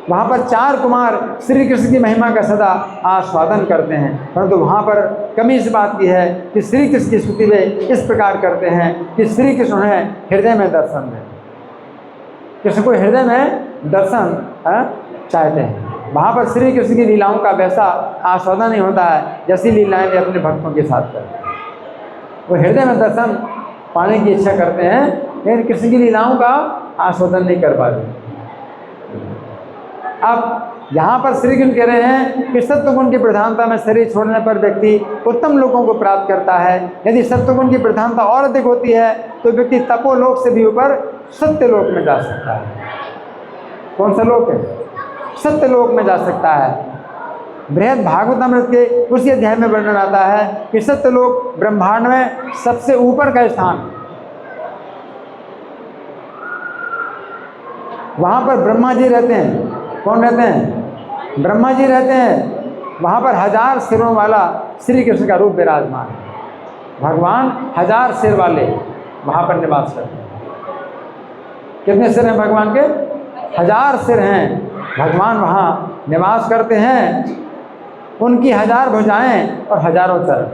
वहाँ पर 4 कुमार श्री कृष्ण की महिमा का सदा आस्वादन करते हैं, परंतु वहाँ पर कमी इस बात की है कि श्री कृष्ण की स्तुति वे इस प्रकार करते हैं कि श्री कृष्ण उन्हें हृदय में दर्शन दें। कृष्ण को हृदय में दर्शन चाहते हैं। वहाँ पर श्री कृष्ण की लीलाओं का वैसा आस्वादन नहीं होता है जैसी लीलाएं वे अपने भक्तों के साथ करते हैं। वो हृदय में दर्शन पाने की इच्छा करते हैं, लेकिन कृष्ण की लीलाओं का आस्वादन नहीं कर पाते। अब यहाँ पर श्री कृष्ण कह रहे हैं कि सत्वगुण की प्रधानता में शरीर छोड़ने पर व्यक्ति उत्तम लोकों को प्राप्त करता है। यदि सत्वगुण की प्रधानता और अधिक होती है तो व्यक्ति तपोलोक से भी ऊपर सत्यलोक में जा सकता है। कौन सा लोक है? सत्यलोक में जा सकता है। बृहद भागवतामृत के उसी अध्याय में वर्णन आता है कि सत्यलोक ब्रह्मांड में सबसे ऊपर का स्थान। वहाँ पर ब्रह्मा जी रहते हैं। कौन रहते हैं? ब्रह्मा जी रहते हैं। वहाँ पर 1000 सिरों वाला श्री कृष्ण का रूप विराजमान है। भगवान 1000 सिर वाले वहाँ पर निवास करते हैं। कितने सिर हैं भगवान के? 1000 सिर हैं। भगवान वहाँ निवास करते हैं। उनकी 1000 भुजाएं और हजारों चरण।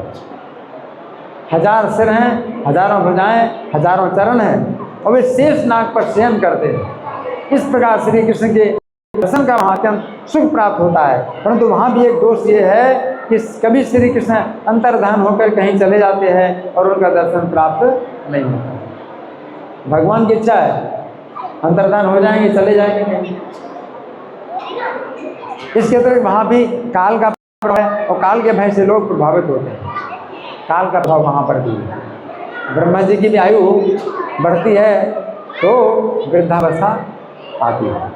1000 सिर हैं, हजारों भुजाएं, हजारों चरण हैं और वे शेष नाग पर शयन करते हैं। इस प्रकार श्री कृष्ण के दर्शन का वहाँ अत्यंत सुख प्राप्त होता है। परंतु वहाँ भी एक दोष ये है कि कभी श्री कृष्ण अंतर्धान होकर कहीं चले जाते हैं और उनका दर्शन प्राप्त नहीं होता। भगवान की इच्छा है, अंतर्धान हो जाएंगे, चले जाएंगे कहीं। इसके अतिरिक्त वहाँ भी काल का प्रभाव है और काल के भय से लोग प्रभावित होते हैं। काल का प्रभाव वहाँ पर भी है। ब्रह्मा जी की भी आयु बढ़ती है तो वृद्धावस्था आती है।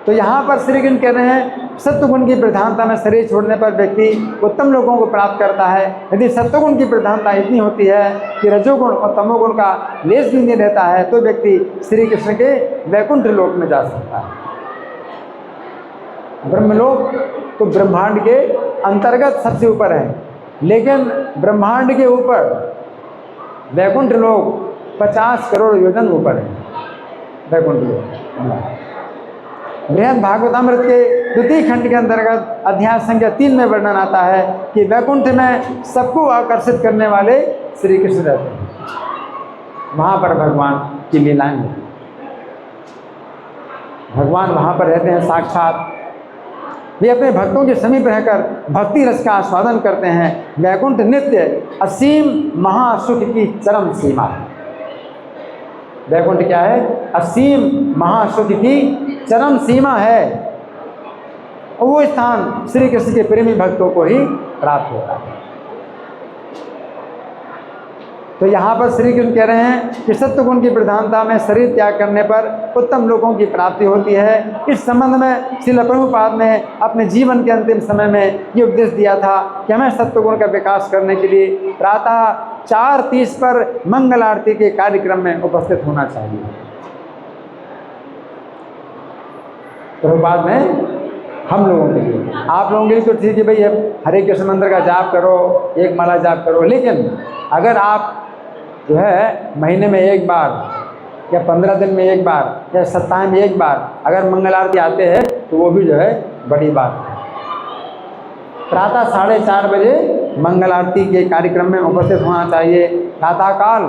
तो यहाँ पर श्री कृष्ण कह रहे हैं सत्वगुण की प्रधानता में शरीर छोड़ने पर व्यक्ति उत्तम लोगों को प्राप्त करता है। यदि सत्वगुण की प्रधानता इतनी होती है कि रजोगुण और तमोगुण का लेस भी नहीं रहता है तो व्यक्ति श्री कृष्ण के वैकुंठ लोक में जा सकता है। ब्रह्मलोक तो ब्रह्मांड के अंतर्गत सबसे ऊपर है, लेकिन ब्रह्मांड के ऊपर वैकुंठ लोक 50 करोड़ योजन ऊपर है। वैकुंठ लोक बृहद भागवतामृत के द्वितीय खंड के अंतर्गत अध्याय संख्या 3 में वर्णन आता है कि वैकुंठ में सबको आकर्षित करने वाले श्री कृष्ण रहते हैं। वहाँ पर भगवान की लीलाएं होती हैं। भगवान वहाँ पर रहते हैं साक्षात। वे अपने भक्तों के समीप रहकर भक्ति रस का आस्वादन करते हैं। वैकुंठ नित्य असीम महासुख की चरम सीमा है। वैकुंठ क्या है? असीम महासुख की चरम सीमा है। और वो स्थान श्री कृष्ण के प्रेमी भक्तों को ही प्राप्त होता है। तो यहाँ पर श्री कृष्ण कह रहे हैं कि सत्वगुण की प्रधानता में शरीर त्याग करने पर उत्तम लोगों की प्राप्ति होती है। इस संबंध में श्रील प्रभुपाद ने अपने जीवन के अंतिम समय में ये उपदेश दिया था कि हमें सत्वगुण का विकास करने के लिए प्रातः 4:30 पर मंगल आरती के कार्यक्रम में उपस्थित होना चाहिए। प्रभुपाद ने हम लोगों के लिए, आप लोगों के लिए तो ठीक है भाई, हरे कृष्ण मंत्र का जाप करो, एक माला जाप करो, लेकिन अगर आप जो है महीने में एक बार या 15 दिन में एक बार या सप्ताह में एक बार अगर मंगल आरती आते हैं तो वो भी जो है बड़ी बात है। प्रातः 4:30 बजे मंगल आरती के कार्यक्रम में उपस्थित होना चाहिए। प्रातःकाल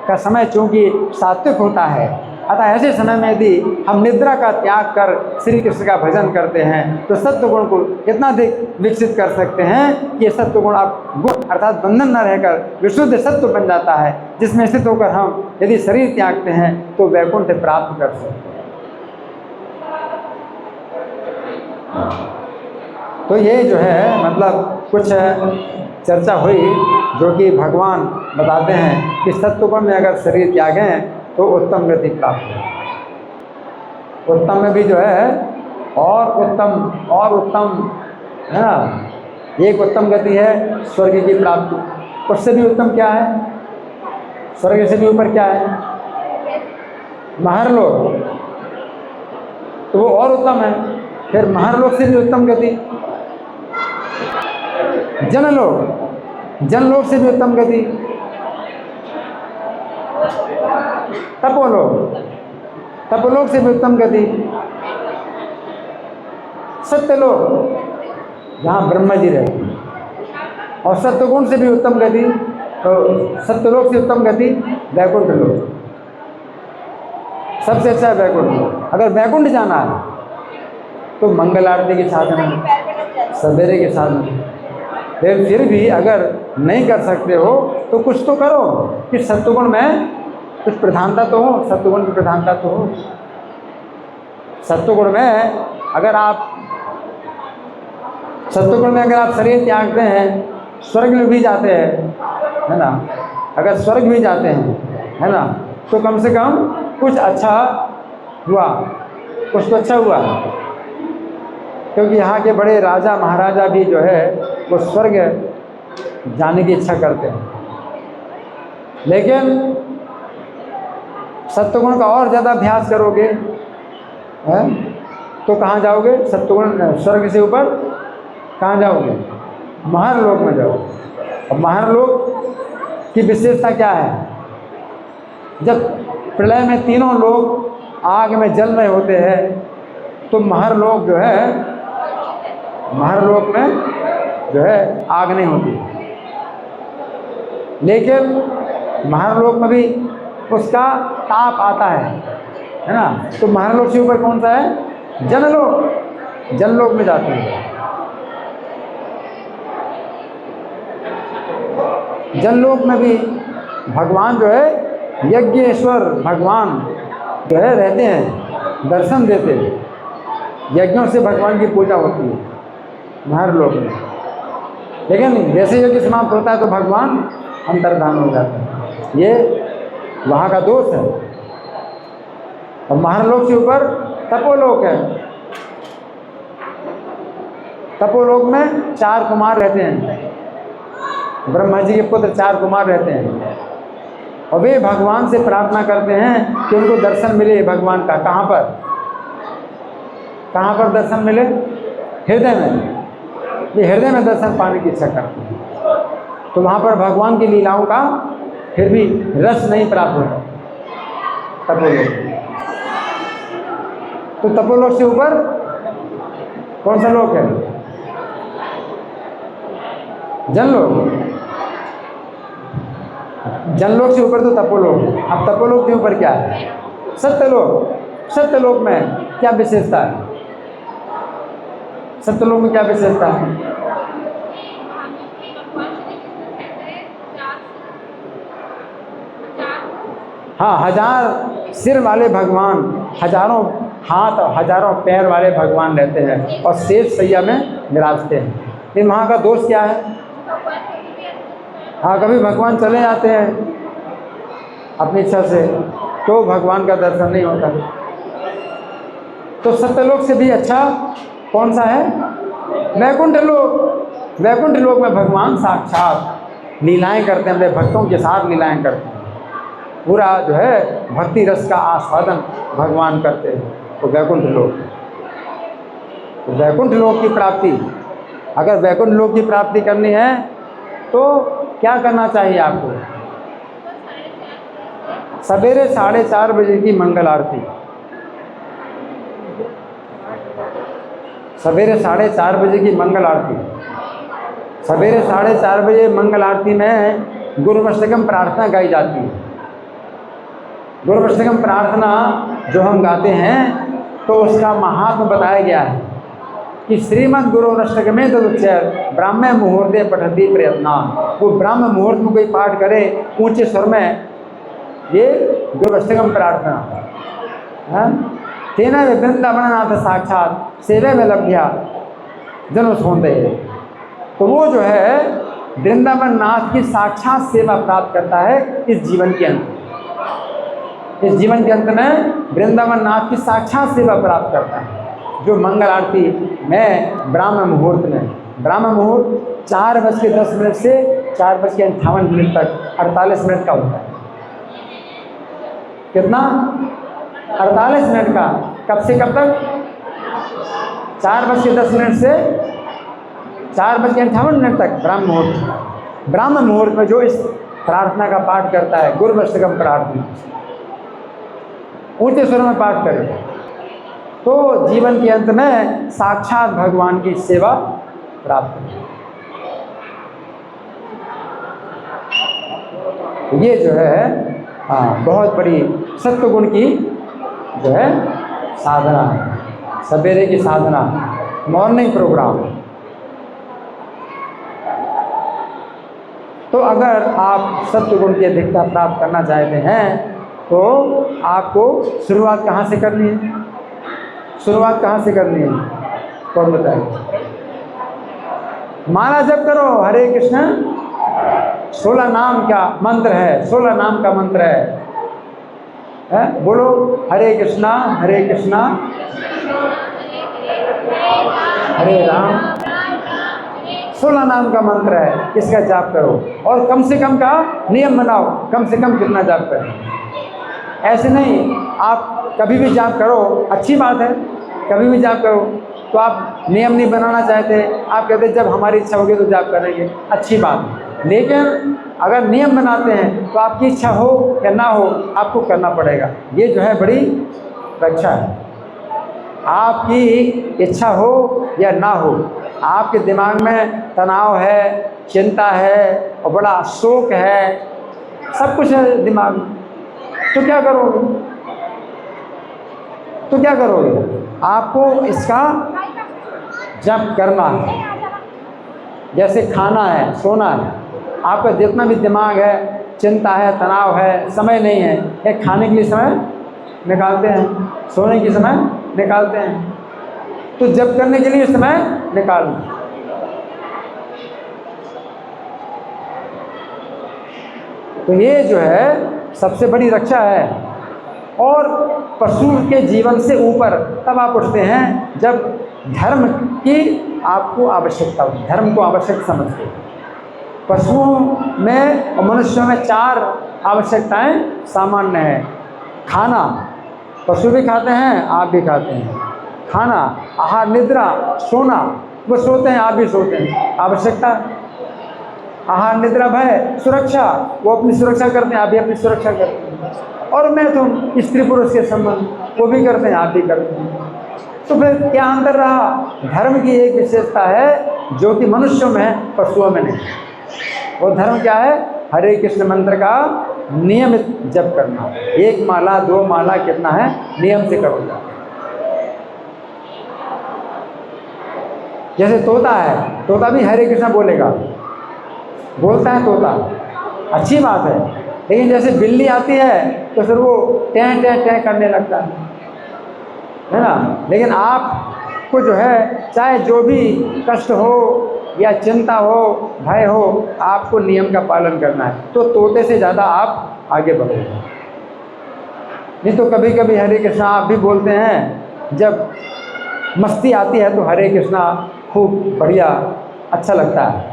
का समय चूँकि सात्विक होता है, अतः ऐसे समय में यदि हम निद्रा का त्याग कर श्री कृष्ण का भजन करते हैं तो सत्वगुण को इतना अधिक विकसित कर सकते हैं कि सत्वगुण अब गुण अर्थात बंधन न रहकर विशुद्ध सत्व बन जाता है, जिसमें स्थित होकर हम यदि शरीर त्यागते हैं तो वैकुंठ प्राप्त कर सकते हैं। तो ये जो है मतलब कुछ चर्चा हुई जो कि भगवान बताते हैं कि सत्वगुण में अगर शरीर त्यागें तो उत्तम गति प्राप्त है। उत्तम में भी जो है और उत्तम है ना, एक उत्तम गति है स्वर्ग की प्राप्ति। उससे भी उत्तम क्या है? स्वर्ग से भी ऊपर क्या है? महरलोक, तो वो और उत्तम है। फिर महरलोक से भी उत्तम गति जनलोक, जनलोक से भी उत्तम गति तपोलोक, तपोलोक से भी उत्तम गति सत्यलोक, जहाँ ब्रह्मा जी रहते हैं, और सत्वगुण से भी उत्तम गति, तो सत्यलोक से उत्तम गति वैकुंठ लोक। सबसे अच्छा है वैकुंठ लोक। अगर वैकुंठ जाना है तो मंगल आरती के साधन है, सवेरे के साधन है। फिर भी अगर नहीं कर सकते हो तो कुछ तो करो कि सत्वगुण में कुछ प्रधानता तो हो, सत्वगुण की प्रधानता तो हो। सत्वगुण में अगर आप शरीर त्यागते हैं, स्वर्ग में भी जाते हैं, है ना, अगर स्वर्ग भी जाते हैं, है ना, तो कम से कम कुछ अच्छा हुआ, कुछ तो अच्छा हुआ। क्योंकि यहाँ के बड़े राजा महाराजा भी जो है वो स्वर्ग जाने की इच्छा करते हैं, लेकिन सत्वगुण का और ज़्यादा अभ्यास करोगे है तो कहाँ जाओगे? सत्वगुण स्वर्ग से ऊपर कहाँ जाओगे? महर्लोक में जाओ। और महर्लोक की विशेषता क्या है? जब प्रलय में तीनों लोग आग में जल रहे होते हैं तो महर्लोक जो है, महर्लोक में जो है आग नहीं होती, लेकिन महर्लोक में भी उसका ताप आता है ना। तो महर्लोक से ऊपर कौन सा है? जनलोक। जनलोक में जाते हैं। जनलोक में भी भगवान जो है, यज्ञेश्वर भगवान जो है रहते हैं, दर्शन देते हैं। यज्ञों से भगवान की पूजा होती है महर्लोक में। लेकिन जैसे यज्ञ समाप्त होता है तो भगवान अंतर्धान हो जाते हैं। ये वहाँ का दोष है। और महर्लोक से ऊपर तपोलोक है। तपोलोक में 4 कुमार रहते हैं। ब्रह्मा जी के पुत्र 4 कुमार रहते हैं और वे भगवान से प्रार्थना करते हैं कि उनको दर्शन मिले भगवान का। कहाँ पर? कहाँ पर दर्शन मिले? हृदय में। ये हृदय में दर्शन पाने की इच्छा करते हैं। तो वहाँ पर भगवान की लीलाओं का फिर भी रस नहीं प्राप्त होता तपोलोक। तो तपोलोक से ऊपर कौन सा लोक है? जनलोक। जनलोक से ऊपर तो तपोलोक है। अब तपोलोक के ऊपर क्या है? सत्यलोक। सत्यलोक में क्या विशेषता है? सत्यलोक में क्या विशेषता है? हाँ, 1000 सिर वाले भगवान, हजारों हाथ और हजारों पैर वाले भगवान रहते हैं और शेष सैया में विराजते हैं। लेकिन वहाँ का दोष क्या है? हाँ, कभी भगवान चले जाते हैं अपनी इच्छा से तो भगवान का दर्शन नहीं होता। तो सत्यलोक से भी अच्छा कौन सा है? वैकुंठ लोक। वैकुंठ लोक में भगवान साक्षात लीलाएं करते हैं, अपने भक्तों के साथ लीलाएं करते हैं। पूरा जो है भक्ति रस का आस्वादन भगवान करते हैं। तो वैकुंठ लोक। तो वैकुंठ लोक की प्राप्ति, अगर वैकुंठ लोक की प्राप्ति करनी है तो क्या करना चाहिए आपको? सवेरे 4:30 बजे की मंगल आरती। सवेरे 4:30 बजे की मंगल आरती। सवेरे 4:30 बजे मंगल आरती में गुरुवष्टकम प्रार्थना गाई जाती है। गुरुवष्टकम प्रार्थना जो हम गाते हैं तो उसका महात्म बताया गया है कि श्रीमद् गुरुवष्टकमे तदुच्चय ब्राह्मण मुहूर्ते पठती प्रयत्ना। वो ब्राह्म मुहूर्त में कोई पाठ करे ऊंचे स्वर में, ये गुरुवष्टकम प्रार्थना। तेना वृंदावननाथ साक्षात सेवे में लभ्या जन्म सोते हैं। तो वो जो है वृंदावन नाथ की साक्षात सेवा प्राप्त करता है इस जीवन के अंत। इस जीवन के अंत में वृंदावन नाथ की साक्षात सेवा प्राप्त करता है, जो मंगल आरती में ब्राह्म मुहूर्त में, ब्राह्म मुहूर्त 4:10 से 4:58 तक 48 मिनट का होता है। कितना? 48 मिनट का। कब से कब तक? 4:10 से 4:58 तक ब्राह्म मुहूर्त। ब्राह्म मुहूर्त में जो इस प्रार्थना का पाठ करता है, गुरुवष्टकम प्रार्थना, ऊंचे स्वर में पाठ करे तो जीवन के अंत में साक्षात भगवान की सेवा प्राप्त है। ये जो है बहुत बड़ी सत्वगुण की जो है साधना है, सवेरे की साधना, मॉर्निंग प्रोग्राम। तो अगर आप सत्वगुण की अधिकता प्राप्त करना चाहते हैं तो आपको शुरुआत कहाँ से करनी है? शुरुआत कहाँ से करनी है? कौन बताए? माला जप करो, हरे कृष्ण 16 नाम का मंत्र है, 16 नाम का मंत्र है? बोलो हरे कृष्णा हरे राम, 16 नाम का मंत्र है, इसका जाप करो। और कम से कम का नियम बनाओ, कम से कम कितना जाप करें। ऐसे नहीं आप कभी भी जाप करो, अच्छी बात है, कभी भी जाप करो, तो आप नियम नहीं बनाना चाहते, आप कहते जब हमारी इच्छा होगी तो जाप करेंगे, अच्छी बात है। लेकिन अगर नियम बनाते हैं तो आपकी इच्छा हो या ना हो आपको करना पड़ेगा। ये जो है बड़ी रक्षा है। आपकी इच्छा हो या ना हो, आपके दिमाग में तनाव है, चिंता है और बड़ा शोक है, सब कुछ है दिमाग में, तो क्या करोगे? तो क्या करोगे? आपको इसका जप करना है। जैसे खाना है, सोना है, आपका जितना भी दिमाग है, चिंता है, तनाव है, समय नहीं है, एक खाने के लिए समय निकालते हैं, सोने के समय निकालते हैं, तो जप करने के लिए समय निकालना। तो ये जो है सबसे बड़ी रक्षा है। और पशु के जीवन से ऊपर तब आप उठते हैं जब धर्म की आपको आवश्यकता हो, धर्म को आवश्यक समझते। पशुओं में और मनुष्यों में 4 आवश्यकताएं सामान्य है। खाना, पशु भी खाते हैं, आप भी खाते हैं। खाना, आहार, निद्रा, सोना, वो सोते हैं, आप भी सोते हैं, आवश्यकता। आहार, निद्रा, भय, सुरक्षा, वो अपनी सुरक्षा करते हैं, आप भी अपनी सुरक्षा करते हैं। और मैं तुम स्त्री पुरुष के संबंध, वो भी करते हैं, आप भी करते हैं। तो फिर क्या अंतर रहा? धर्म की एक विशेषता है जो कि मनुष्यों में है, पशुओं में नहीं। वो धर्म क्या है? हरे कृष्ण मंत्र का नियमित जप करना। 1 माला 2 माला कितना है, नियम से करो। जैसे तोता है, तोता भी हरे कृष्ण बोलेगा, बोलता है तोता, अच्छी बात है। लेकिन जैसे बिल्ली आती है तो फिर वो टैं टैं टैं करने लगता है ना। लेकिन आपको जो है चाहे जो भी कष्ट हो या चिंता हो, भय हो, आपको नियम का पालन करना है, तो तोते से ज़्यादा आप आगे बढ़ोगे। नहीं तो कभी कभी हरे कृष्णा आप भी बोलते हैं, जब मस्ती आती है तो हरे कृष्णा खूब बढ़िया अच्छा लगता है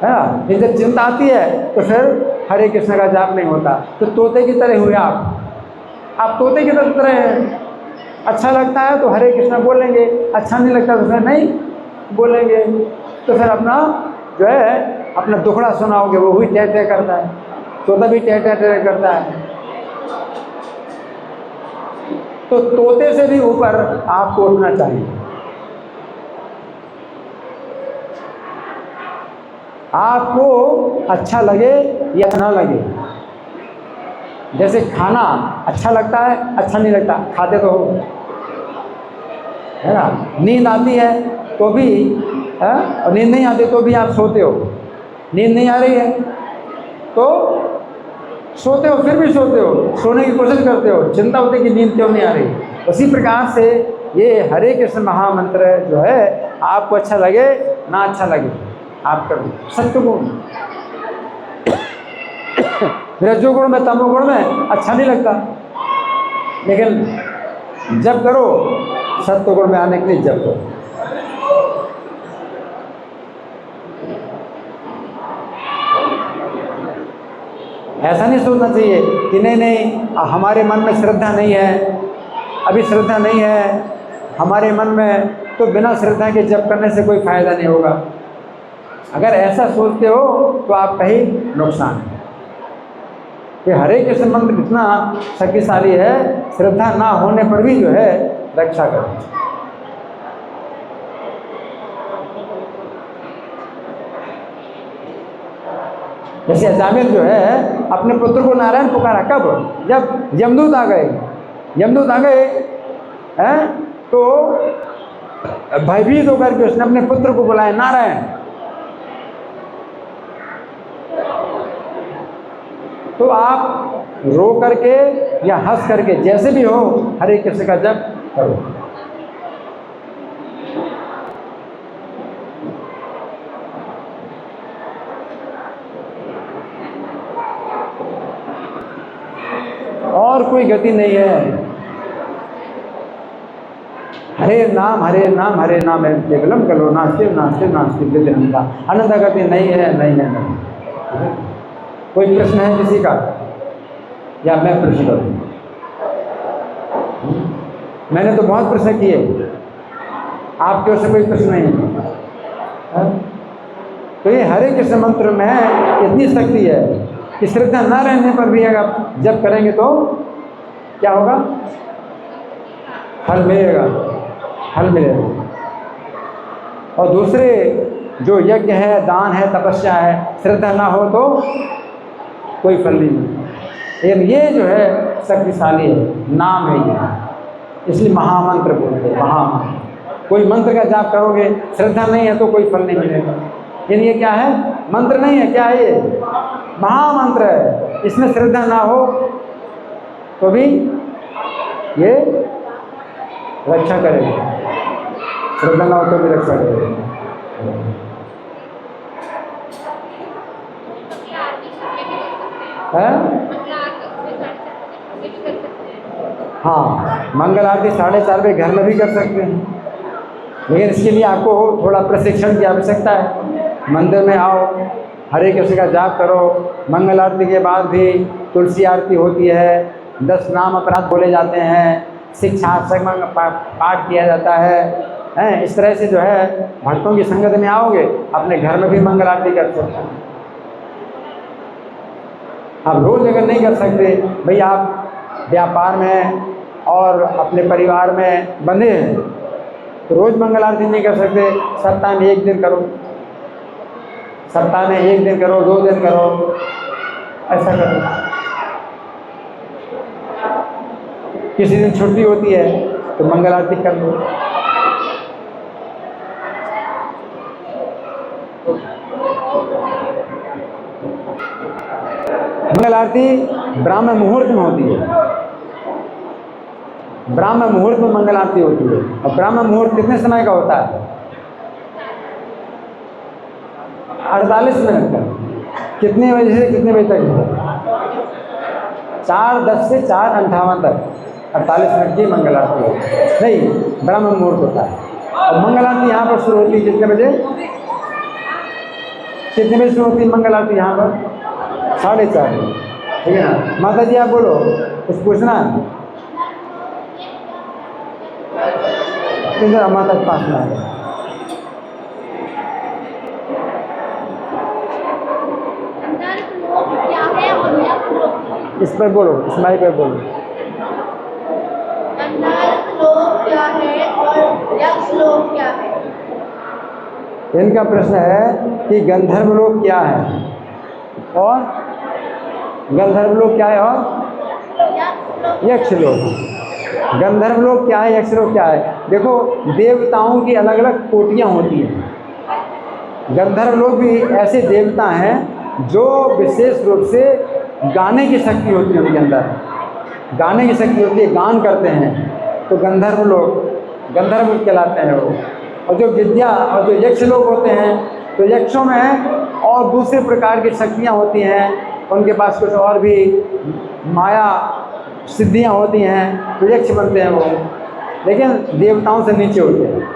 ना। जब चिंता आती है तो फिर हरे कृष्ण का जाप नहीं होता। तो तोते की तरह हुए आप तोते की तरह हैं। अच्छा लगता है तो हरे कृष्ण बोलेंगे, अच्छा नहीं लगता तो फिर नहीं बोलेंगे। तो फिर अपना जो है अपना दुखड़ा सुनाओगे, वो भी टै टै करता है, तोता भी टै टै टै करता है। तो तोते से भी ऊपर आपको उठना चाहिए। आपको अच्छा लगे या ना लगे, जैसे खाना अच्छा लगता है, अच्छा नहीं लगता, खाते तो हो, है ना। नींद आती है तो भी है, और नींद नहीं आती तो भी आप सोते हो। नींद नहीं आ रही है तो सोते हो, फिर भी सोते हो, सोने की कोशिश करते हो, चिंता होती है कि नींद क्यों नहीं आ रही। उसी प्रकार से ये हरे कृष्ण महामंत्र जो है, आपको अच्छा लगे ना अच्छा लगे आप कर दो। सत्वगुण, रजोगुण में, तमोगुण में अच्छा नहीं लगता, लेकिन जब करो सत्वगुण में आने के लिए जब करो। ऐसा नहीं सोचना चाहिए कि नहीं नहीं हमारे मन में श्रद्धा नहीं है, अभी श्रद्धा नहीं है हमारे मन में, तो बिना श्रद्धा के जप करने से कोई फायदा नहीं होगा। अगर ऐसा सोचते हो तो आपका ही नुकसान है। कि हरे कृष्ण मंत्र इतना शक्तिशाली है, श्रद्धा ना होने पर भी जो है रक्षा करता है। जैसे अजामिल जो है अपने पुत्र को नारायण पुकारा, कब? जब यमदूत आ गए। यमदूत आ गए हैं तो भयभीत होकर के उसने अपने पुत्र को बुलाया नारायण। तो आप रो करके या हंस करके जैसे भी हो हरे कृष्ण का जप करो। और कोई गति नहीं है। हरे नाम हरे नाम हरे नाम है केवलम कलो नास्ति नास्ति नास्ति विद्यंता, अनंत गति नहीं है, नहीं है, नहीं। कोई प्रश्न है किसी का, या मैं प्रश्न करूं? मैंने तो बहुत प्रश्न किए, आपके ओर से कोई प्रश्न नहीं है, हाँ? तो ये हरे कृष्ण मंत्र में इतनी शक्ति है कि श्रद्धा न रहने पर भी अगर जब करेंगे तो क्या होगा, फल मिलेगा, फल मिलेगा। और दूसरे जो यज्ञ है, दान है, तपस्या है, श्रद्धा ना हो तो कोई फल नहीं मिलेगा। लेकिन ये जो है शक्तिशाली है, नाम है ये, इसलिए महामंत्र बोलते हैं, महामंत्र। कोई मंत्र का जाप करोगे, श्रद्धा नहीं है तो कोई फल नहीं मिलेगा। यानी ये क्या है, मंत्र नहीं है, क्या है ये, महामंत्र है। इसमें श्रद्धा ना हो तो भी ये रक्षा करेगा, श्रद्धा ना हो तो भी रक्षा करेगा। है? हाँ, मंगल आरती 4:30 बजे घर में भी कर सकते हैं, लेकिन इसके लिए आपको थोड़ा प्रशिक्षण की आवश्यकता है। मंदिर में आओ, हरे कृष्ण का जाप करो, मंगल आरती के बाद भी तुलसी आरती होती है, 10 नाम अपराध बोले जाते हैं, शिक्षा संगम पाठ किया जाता है। इस तरह से जो है भक्तों की संगत में आओगे, अपने घर में भी मंगल आरती कर सकते हैं। आप रोज़ अगर नहीं कर सकते, भाई आप व्यापार में और अपने परिवार में बंधे हैं, तो रोज़ मंगल आरती नहीं कर सकते, सप्ताह में 1 दिन करो, सप्ताह में 1 दिन करो, 2 दिन करो, ऐसा करो। किसी दिन छुट्टी होती है तो मंगल आरती कर लो। मंगल आरती ब्राह्मण मुहूर्त में होती है, ब्राह्मण मुहूर्त में मंगल आरती होती है। और ब्राह्मण मुहूर्त कितने समय का होता है, 48 मिनट का। कितने बजे से कितने बजे तक, 4:10 से 4:58 तक 48 मिनट की मंगल आरती होती है। नहीं, ब्राह्मण मुहूर्त होता है। और मंगल आरती यहाँ पर शुरू होती है कितने बजे, कितने बजे शुरू होती है मंगल आरती यहाँ पर, 4:30 बजे, ठीक है ना। माता जी आप बोलो, कुछ पूछना है? इधर माता के पास में है। इस पर बोलो, इस माइक पर बोलो। लोक क्या है और यक्ष लोक क्या है? इनका प्रश्न है कि गंधर्व लोक क्या है और गंधर्व लोक क्या है और यक्ष लोक। गंधर्व लोक क्या है, यक्ष लोक क्या है? देखो, देवताओं की अलग अलग कोटियाँ होती हैं। गंधर्व लोग भी ऐसे देवता हैं जो विशेष रूप से गाने की शक्ति होती है, उनके अंदर गाने की शक्ति होती है, गान करते हैं, तो गंधर्व लोग गंधर्व कहलाते हैं वो। और जो विद्या और जो यक्ष लोग होते हैं, तो यक्षों में और दूसरे प्रकार की शक्तियाँ होती हैं, उनके पास कुछ और भी माया सिद्धियाँ होती हैं, तो यक्ष बनते हैं वो। लेकिन देवताओं से नीचे होते हैं,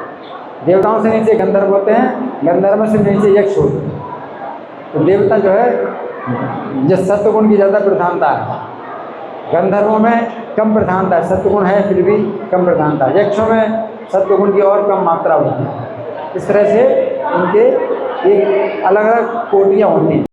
देवताओं से नीचे गंधर्व होते हैं, गंधर्व से नीचे यक्ष होते हैं। तो देवता जो है, जिस सत्वगुण की ज़्यादा प्रधानता है, गंधर्वों में कम प्रधानता है, सत्वगुण है फिर भी कम प्रधानता है, यक्षों में सत्वगुण की और कम मात्रा होती है। इस तरह से उनके एक अलग अलग कोटियाँ होती हैं।